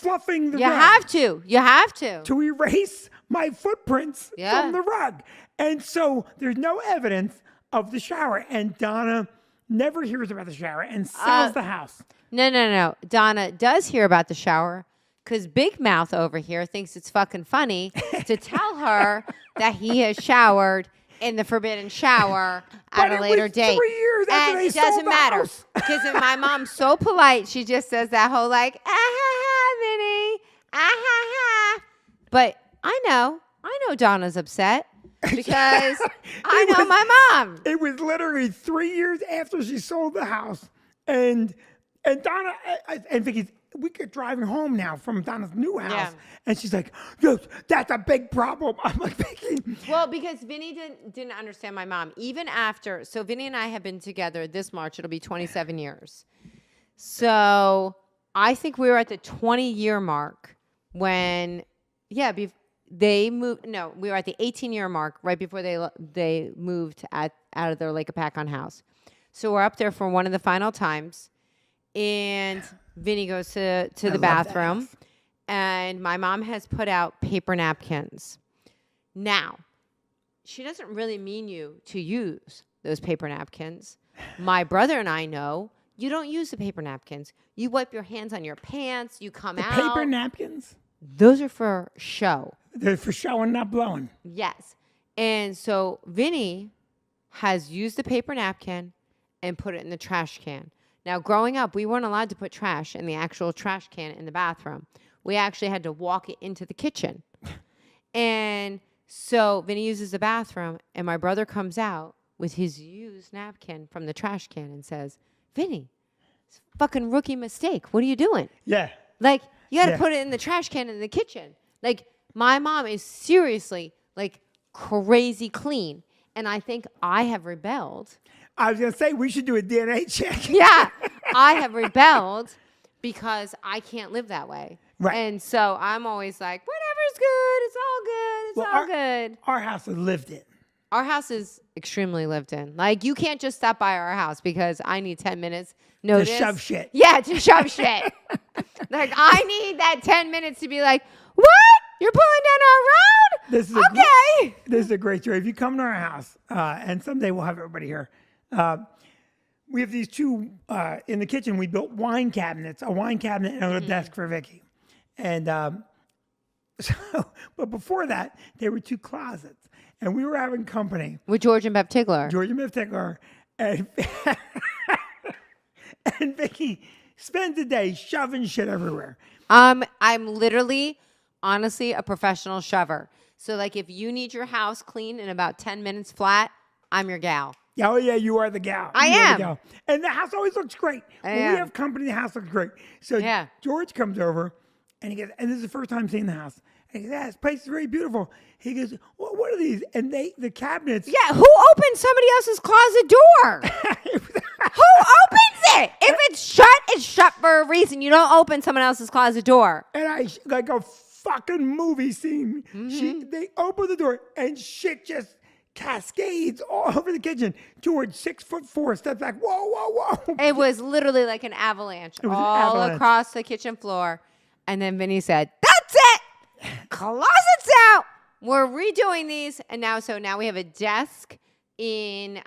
Speaker 1: fluffing the
Speaker 2: You
Speaker 1: rug
Speaker 2: have to. You have to.
Speaker 1: to erase my footprints
Speaker 2: Yeah.
Speaker 1: from the rug. And so there's no evidence of the shower. And Donna never hears about the shower and sells the house.
Speaker 2: No. Donna does hear about the shower because Big Mouth over here thinks it's fucking funny to tell her that he has showered in the forbidden shower
Speaker 1: But
Speaker 2: at a
Speaker 1: it
Speaker 2: later
Speaker 1: was
Speaker 2: date.
Speaker 1: 3 years after
Speaker 2: And
Speaker 1: they
Speaker 2: it doesn't
Speaker 1: sold the
Speaker 2: matter
Speaker 1: house.
Speaker 2: because my mom's so polite. She just says that whole like, ah ha ha, Vinny, ah ha ha. But I know Donna's upset because I know my mom.
Speaker 1: It was literally 3 years after she sold the house. And Donna and Vicky, we get driving home now from Donna's new house.
Speaker 2: Yeah.
Speaker 1: And she's like, yo, that's a big problem. I'm like, Vicky.
Speaker 2: Well, because Vinny didn't understand my mom. Even after, so Vinny and I have been together this March. It'll be 27 years. So I think we were at the 20-year mark when, they moved. No, we were at the 18-year mark right before they moved out of their Lake Apacon house. So we're up there for one of the final times, and Vinny goes to the
Speaker 1: love that
Speaker 2: bathroom,
Speaker 1: house.
Speaker 2: and my mom has put out paper napkins. Now, she doesn't really mean you to use those paper napkins. My brother and I know you don't use the paper napkins. You wipe your hands on your pants. You come
Speaker 1: The
Speaker 2: out.
Speaker 1: paper napkins?
Speaker 2: Those are for show.
Speaker 1: They're for showing, not blowing.
Speaker 2: Yes. And so Vinny has used the paper napkin and put it in the trash can. Now, growing up, we weren't allowed to put trash in the actual trash can in the bathroom. We actually had to walk it into the kitchen. And so Vinny uses the bathroom, and my brother comes out with his used napkin from the trash can and says, Vinny, it's a fucking rookie mistake. What are you doing?
Speaker 1: Yeah.
Speaker 2: Like, you got to
Speaker 1: Yeah.
Speaker 2: put it in the trash can in the kitchen. Like, my mom is seriously, like, crazy clean. And I think I have rebelled.
Speaker 1: I was going to say, we should do a DNA check.
Speaker 2: Yeah, I have rebelled because I can't live that way.
Speaker 1: Right.
Speaker 2: And so I'm always like, whatever's good, it's all good, it's all good.
Speaker 1: Our house is lived in.
Speaker 2: Our house is extremely lived in. Like, you can't just stop by our house because I need 10 minutes notice.
Speaker 1: To shove shit.
Speaker 2: Yeah, to shove shit. Like, I need that 10 minutes to be like, what? You're pulling down our road?
Speaker 1: This is
Speaker 2: Okay.
Speaker 1: This is a great story. If you come to our house, and someday we'll have everybody here, we have these two in the kitchen. We built wine cabinets, a wine cabinet and a little desk for Vicky. And so, but before that, there were two closets. And we were having company.
Speaker 2: With George and Bev Tigler.
Speaker 1: George and Bev Tigler. And, and Vicky spends the day shoving shit everywhere.
Speaker 2: I'm literally, honestly, a professional shover. So, like, if you need your house clean in about 10 minutes flat, I'm your gal.
Speaker 1: Oh, yeah, you are the gal.
Speaker 2: I
Speaker 1: You are the
Speaker 2: am.
Speaker 1: gal. And the house always looks great. When
Speaker 2: am.
Speaker 1: we have company, the house looks great. So
Speaker 2: Yeah.
Speaker 1: George comes over, and he goes, and this is the first time seeing the house. And he goes, yeah, this place is very beautiful. He goes, well, what are these? And the cabinets.
Speaker 2: Yeah, who opens somebody else's closet door? Who opens it? If it's shut for a reason. You don't open someone else's closet door.
Speaker 1: And like a fucking movie scene. They open the door, and shit just cascades all over the kitchen. George, 6'4", steps back. Whoa, whoa, whoa.
Speaker 2: It was literally like an avalanche
Speaker 1: was an
Speaker 2: all
Speaker 1: avalanche.
Speaker 2: across the kitchen floor. And then Vinny said, that's it. Closets out. We're redoing these. And now we have a desk in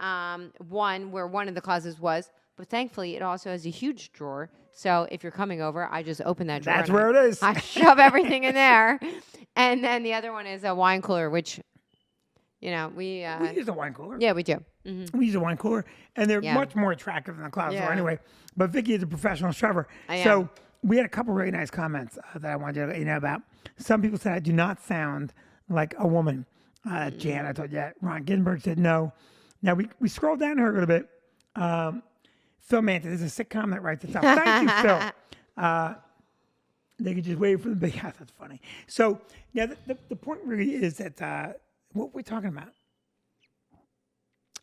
Speaker 2: one where one of the closets was. But thankfully, it also has a huge drawer. So if you're coming over, I just open that drawer.
Speaker 1: That's
Speaker 2: and
Speaker 1: where it is.
Speaker 2: I shove everything in there. And then the other one is a wine cooler, which, we
Speaker 1: We use a wine cooler.
Speaker 2: yeah, we do. Mm-hmm.
Speaker 1: We use a wine cooler, and they're
Speaker 2: Yeah.
Speaker 1: much more attractive than the closet door
Speaker 2: Yeah.
Speaker 1: anyway. But Vicky is a professional shover.
Speaker 2: I
Speaker 1: So
Speaker 2: am.
Speaker 1: we had a couple really nice comments that I wanted to let you know about. Some people said I do not sound like a woman. Jan, I told you that. Ron Ginsberg said no. Now we scrolled down here a little bit. Phil Manta, this is a sitcom that writes this up. Thank you, Phil. They could just wait for the big house. That's funny. So now the point really is that what we're talking about.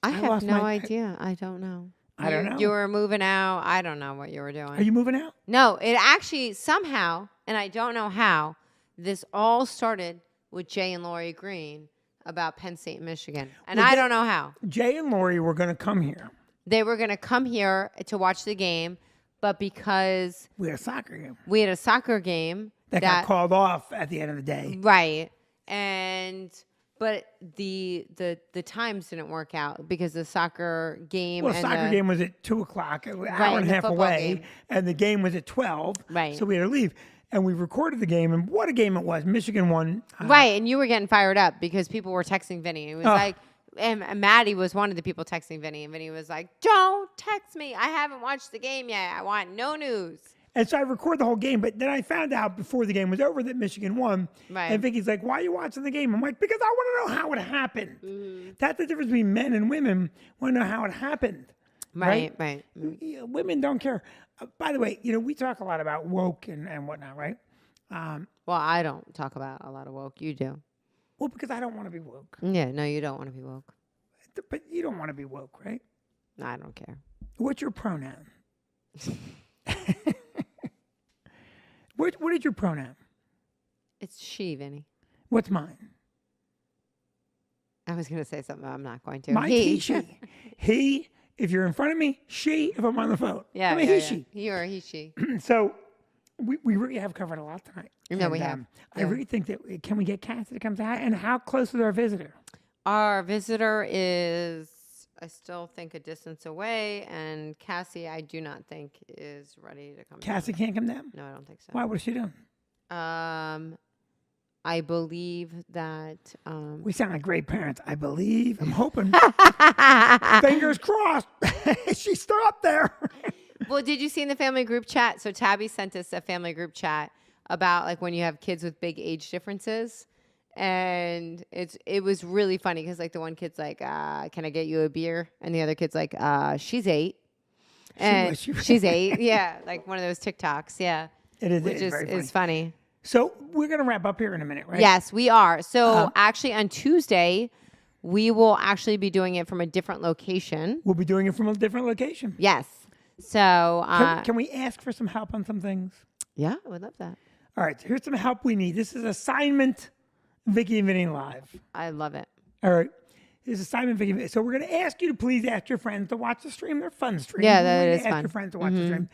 Speaker 2: I have
Speaker 1: lost
Speaker 2: no
Speaker 1: my-
Speaker 2: idea. I don't know.
Speaker 1: I don't know.
Speaker 2: You were moving out. I don't know what you were doing.
Speaker 1: Are you moving out?
Speaker 2: No, it actually somehow, and I don't know how, this all started with Jay and Lori Green about Penn State, Michigan. And
Speaker 1: Well,
Speaker 2: I
Speaker 1: they-
Speaker 2: don't know how.
Speaker 1: Jay and Lori were going to come here.
Speaker 2: They were going to come here to watch the game, but because
Speaker 1: We had a soccer game
Speaker 2: we had a soccer game
Speaker 1: that got called off at the end of the day.
Speaker 2: right, but the times didn't work out because the soccer game
Speaker 1: Well,
Speaker 2: and
Speaker 1: soccer
Speaker 2: the,
Speaker 1: game was at 2:00, an hour
Speaker 2: Right,
Speaker 1: and a
Speaker 2: and the
Speaker 1: half
Speaker 2: football
Speaker 1: away,
Speaker 2: game.
Speaker 1: and the game was at 12.
Speaker 2: Right.
Speaker 1: So we had to leave, and we recorded the game, and what a game it was! Michigan won.
Speaker 2: right, and you were getting fired up because people were texting Vinny. It was like, and Maddie was one of the people texting Vinny, and Vinny was like, "Don't text me. I haven't watched the game yet. I want no news."
Speaker 1: And so I recorded the whole game, but then I found out before the game was over that Michigan won.
Speaker 2: Right.
Speaker 1: And Vicky's like, "Why are you watching the game?" I'm like, "Because I want to know how it happened."
Speaker 2: Mm-hmm.
Speaker 1: That's the difference between men and women. Want to know how it happened.
Speaker 2: Right.
Speaker 1: Yeah, women don't care. By the way, we talk a lot about woke and whatnot, right?
Speaker 2: Well, I don't talk about a lot of woke. You do.
Speaker 1: Well, because I don't want to be woke.
Speaker 2: Yeah. No, you don't want to be woke.
Speaker 1: But you don't want to be woke, right?
Speaker 2: No, I don't care.
Speaker 1: What's your pronoun? What is your pronoun?
Speaker 2: It's she, Vinny.
Speaker 1: What's mine?
Speaker 2: I was going to say something. I'm not going to.
Speaker 1: Mine's he, she. He, if you're in front of me. She, if I'm on the phone.
Speaker 2: Yeah,
Speaker 1: I'm a he, she.
Speaker 2: He or he, she.
Speaker 1: So we really have covered a lot tonight.
Speaker 2: No, we have.
Speaker 1: I really think that, can we get Cassie to come say hi? And how close is our visitor?
Speaker 2: Our visitor is, I still think, a distance away. And Cassie, I do not think is ready to come
Speaker 1: Cassie can't come down?
Speaker 2: No, I don't think so.
Speaker 1: Why? What is she doing?
Speaker 2: I believe that.
Speaker 1: We sound like great parents. I believe. I'm hoping. Fingers crossed. She's still up there.
Speaker 2: Well, did you see in the family group chat? So Tabby sent us a family group chat about like when you have kids with big age differences. And it was really funny because like the one kid's like, can I get you a beer? And the other kid's like, she's 8. And she's 8. Yeah. Like one of those TikToks. Yeah.
Speaker 1: It is.
Speaker 2: Which is funny.
Speaker 1: So we're going to wrap up here in a minute, right?
Speaker 2: Yes, we are. So actually on Tuesday, we will actually be doing it from a different location.
Speaker 1: We'll be doing it from a different location.
Speaker 2: Yes. So
Speaker 1: can we ask for some help on some things?
Speaker 2: Yeah, I would love that.
Speaker 1: All right. So here's some help we need. This is assignment Vicky and Vinny Live.
Speaker 2: I love it.
Speaker 1: All right. This is assignment Vicky and Vinny. So we're going to ask you to please ask your friends to watch the stream. They're fun streams.
Speaker 2: Yeah, that is
Speaker 1: ask
Speaker 2: fun.
Speaker 1: your friends to watch the stream.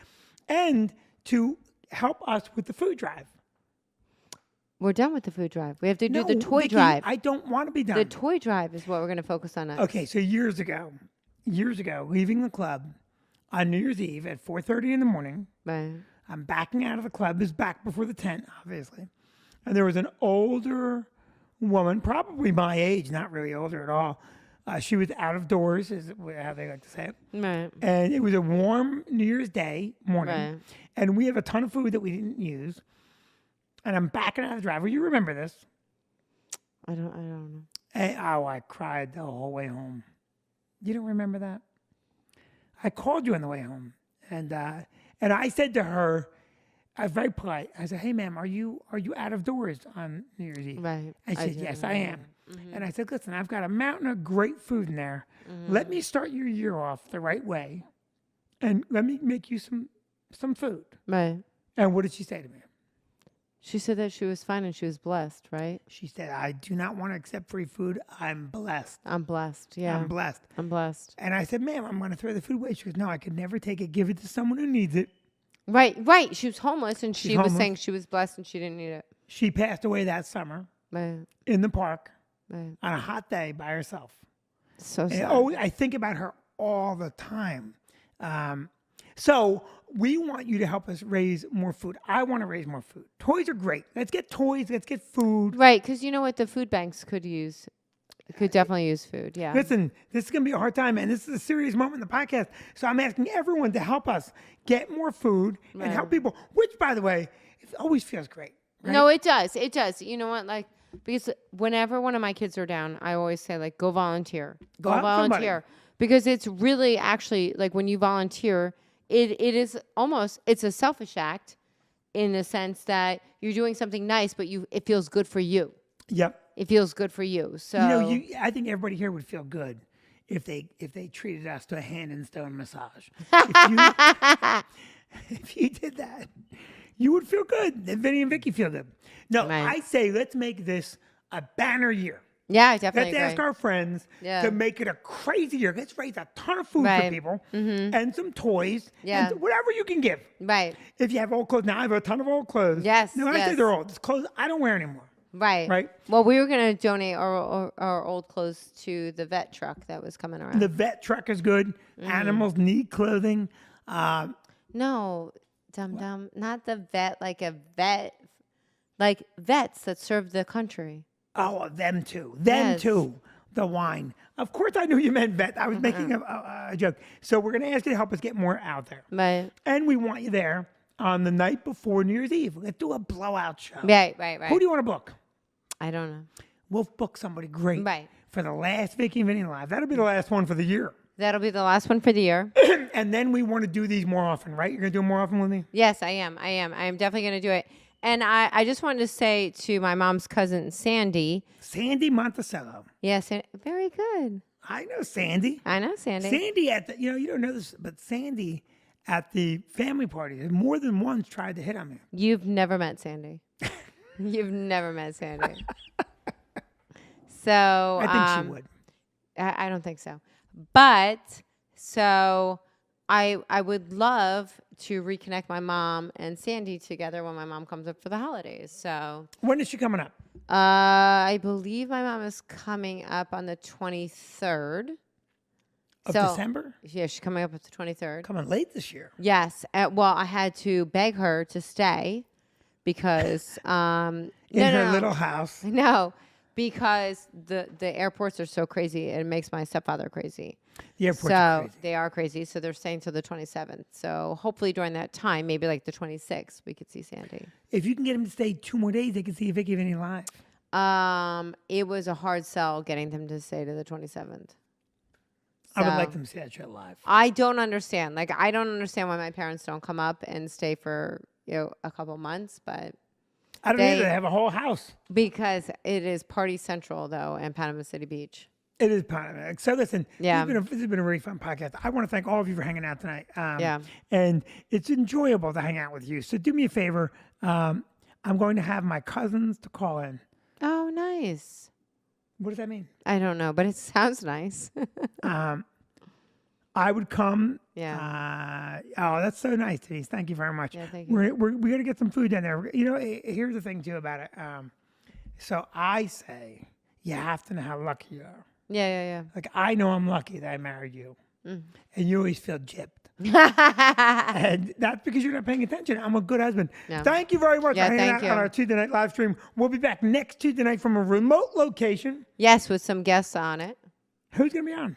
Speaker 1: And to help us with the food drive.
Speaker 2: We're done with the food drive. We have to do
Speaker 1: No,
Speaker 2: the toy
Speaker 1: Vicky,
Speaker 2: drive.
Speaker 1: I don't want to be done.
Speaker 2: The toy drive is what we're going to focus on next.
Speaker 1: Okay, so years ago, leaving the club on New Year's Eve at 4:30 in the morning.
Speaker 2: Right.
Speaker 1: I'm backing out of the club. This is back before the tent, obviously. And there was an older woman, probably my age, not really older at all. She was out of doors, is how they like to say it.
Speaker 2: Right.
Speaker 1: And it was a warm New Year's Day morning.
Speaker 2: Right.
Speaker 1: And we have a ton of food that we didn't use. And I'm backing out of the driveway. You remember this?
Speaker 2: I don't know.
Speaker 1: And, I cried the whole way home. You don't remember that? I called you on the way home. And I said to her, I was very polite. I said, "Hey, ma'am, are you out of doors on New Year's Eve?"
Speaker 2: Right.
Speaker 1: And she said, "Yes, I am." And I said, "Listen, I've got a mountain of great food in there. Let me start your year off the right way, and let me make you some food."
Speaker 2: Right.
Speaker 1: And what did she say to me?
Speaker 2: She said that she was fine and she was blessed, right?
Speaker 1: She said, "I do not want to accept free food. I'm blessed.
Speaker 2: I'm blessed. Yeah.
Speaker 1: I'm blessed."
Speaker 2: I'm blessed.
Speaker 1: And I said, "Ma'am, I'm going to throw the food away." She goes, "No, I could never take it. Give it to someone who needs it."
Speaker 2: Right. She was homeless and she was
Speaker 1: homeless.
Speaker 2: saying she was blessed and she didn't need it.
Speaker 1: She passed away that summer
Speaker 2: Right.
Speaker 1: in the park
Speaker 2: Right.
Speaker 1: on a hot day by herself.
Speaker 2: So sad.
Speaker 1: And, I think about her all the time. So we want you to help us raise more food. I want to raise more food. Toys are great. Let's get toys. Let's get food.
Speaker 2: Right, because you know what the food banks could use? Could definitely use food, yeah.
Speaker 1: Listen, this is going to be a hard time, and this is a serious moment in the podcast. So I'm asking everyone to help us get more food and help people, which, by the way, it always feels great. Right?
Speaker 2: No, it does. It does. You know what? Like, because whenever one of my kids are down, I always say, like, go volunteer. Go
Speaker 1: help
Speaker 2: volunteer.
Speaker 1: somebody.
Speaker 2: Because it's really actually, like, when you volunteer, it is almost, it's a selfish act in the sense that you're doing something nice, but it feels good for you.
Speaker 1: Yep.
Speaker 2: It feels good for you. So
Speaker 1: I think everybody here would feel good if they treated us to a hand and stone massage. If you did that, you would feel good. And Vinny and Vicky feel good. No,
Speaker 2: Right.
Speaker 1: I say let's make this a banner year.
Speaker 2: yeah, I definitely
Speaker 1: Let's ask
Speaker 2: agree.
Speaker 1: our friends
Speaker 2: Yeah.
Speaker 1: to make it a crazy year. Let's raise a ton of food for
Speaker 2: Right.
Speaker 1: people and some toys
Speaker 2: Yeah.
Speaker 1: and whatever you can give.
Speaker 2: Right,
Speaker 1: If you have old clothes, now I have a ton of old clothes.
Speaker 2: Yes,
Speaker 1: No, I say
Speaker 2: yes.
Speaker 1: they're old. It's clothes I don't wear anymore.
Speaker 2: right.
Speaker 1: Right.
Speaker 2: Well, we were going to donate our old clothes to the vet truck that was coming around.
Speaker 1: The vet truck is good. Animals need clothing.
Speaker 2: No, dum-dum, not the vet, like a vet, like vets that serve the country.
Speaker 1: Oh, them too. Them
Speaker 2: Yes.
Speaker 1: too. The wine. Of course, I knew you meant vet. I was making a joke. So we're going to ask you to help us get more out there.
Speaker 2: Right,
Speaker 1: And we want you there on the night before New Year's Eve. Let's do a blowout show.
Speaker 2: right.
Speaker 1: Who do you want to book?
Speaker 2: I don't know.
Speaker 1: We'll book somebody great.
Speaker 2: Right.
Speaker 1: For the last Vicky and Vinny Live. That'll be the last one for the year.
Speaker 2: That'll be the last one for the year.
Speaker 1: And then we want to do these more often, right? You're going to do them more often with me?
Speaker 2: Yes, I am. I am definitely going to do it. And I just wanted to say to my mom's cousin, Sandy.
Speaker 1: Sandy Monticello.
Speaker 2: Yes, very good.
Speaker 1: I know Sandy.
Speaker 2: I know Sandy.
Speaker 1: Sandy at the, you don't know this, but Sandy at the family party has more than once tried to hit on me.
Speaker 2: You've never met Sandy. You've never met Sandy. So
Speaker 1: I think she would.
Speaker 2: I don't think so. But so I would love to reconnect my mom and Sandy together when my mom comes up for the holidays. So
Speaker 1: When is she coming up?
Speaker 2: I believe my mom is coming up on the 23rd.
Speaker 1: Of December?
Speaker 2: Yeah, she's coming up on the 23rd.
Speaker 1: Coming late this year.
Speaker 2: Yes. Well, I had to beg her to stay because
Speaker 1: In her little house.
Speaker 2: No, because the airports are so crazy. It makes my stepfather crazy.
Speaker 1: The airports are crazy.
Speaker 2: They are crazy. So they're staying till the 27th. So hopefully during that time, maybe like the 26th, we could see Sandy.
Speaker 1: If you can get them to stay 2 more days, they can see Vicky Vinny live.
Speaker 2: It was a hard sell getting them to stay to the 27th.
Speaker 1: I would
Speaker 2: So,
Speaker 1: like them to see that show live.
Speaker 2: I don't understand. Like, I don't understand why my parents don't come up and stay for, a couple months, but
Speaker 1: I don't either. They have a whole house.
Speaker 2: because it is party central though in Panama City Beach.
Speaker 1: It is Panama. So listen,
Speaker 2: Yeah.
Speaker 1: this has been a really fun podcast. I want to thank all of you for hanging out tonight.
Speaker 2: Yeah.
Speaker 1: And it's enjoyable to hang out with you. So do me a favor. I'm going to have my cousins to call in.
Speaker 2: Oh, nice.
Speaker 1: What does that mean?
Speaker 2: I don't know, but it sounds nice.
Speaker 1: I would come.
Speaker 2: Yeah.
Speaker 1: Oh, that's so nice, Denise. Thank you very much.
Speaker 2: Yeah, thank you.
Speaker 1: We got to get some food down there. Here's the thing too about it. So I say you have to know how lucky you are.
Speaker 2: Yeah.
Speaker 1: Like I know I'm lucky that I married you, and you always feel gypped.
Speaker 2: Yeah.
Speaker 1: And that's because you're not paying attention. I'm a good husband.
Speaker 2: No.
Speaker 1: Thank you very much
Speaker 2: Yeah,
Speaker 1: for hanging
Speaker 2: thank
Speaker 1: out
Speaker 2: you.
Speaker 1: on our Tuesday night live stream. We'll be back next Tuesday night from a remote location.
Speaker 2: Yes, with some guests on it.
Speaker 1: Who's going to be on?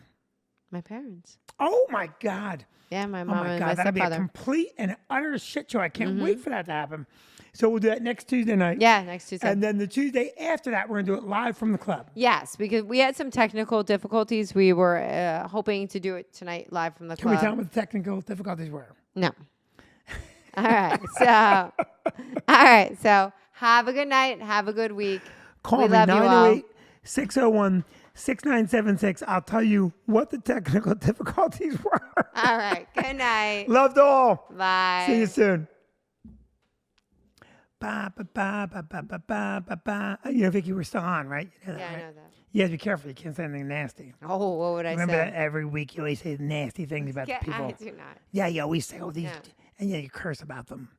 Speaker 2: My parents.
Speaker 1: Oh, my God.
Speaker 2: Yeah, my
Speaker 1: Oh,
Speaker 2: mom
Speaker 1: my
Speaker 2: and
Speaker 1: God.
Speaker 2: my
Speaker 1: That'll be a
Speaker 2: stepfather.
Speaker 1: complete and utter shit show. I can't wait for that to happen. So we'll do that next Tuesday night.
Speaker 2: Yeah, next Tuesday.
Speaker 1: And then the Tuesday after that, we're going to do it live from the club.
Speaker 2: Yes, because we had some technical difficulties. We were hoping to do it tonight live from the
Speaker 1: Can we
Speaker 2: club.
Speaker 1: tell them what the technical difficulties were?
Speaker 2: No. All right. So have a good night. Have a good week.
Speaker 1: Call
Speaker 2: We
Speaker 1: me,
Speaker 2: love you all.
Speaker 1: 908-601-6976. I'll tell you what the technical difficulties were.
Speaker 2: All right. Good night.
Speaker 1: Love to all.
Speaker 2: Bye.
Speaker 1: See you soon. Ba, ba, ba, ba, ba, ba, ba, ba, ba. Vicky, we're still on, right? You know that,
Speaker 2: Yeah, I
Speaker 1: right?
Speaker 2: know that.
Speaker 1: You have to be careful. You can't say anything nasty.
Speaker 2: Oh, what would I
Speaker 1: Remember
Speaker 2: say?
Speaker 1: that every week you always say nasty things about the people.
Speaker 2: I do not.
Speaker 1: Yeah, you always say, oh, these,
Speaker 2: No.
Speaker 1: and yeah, you curse about them.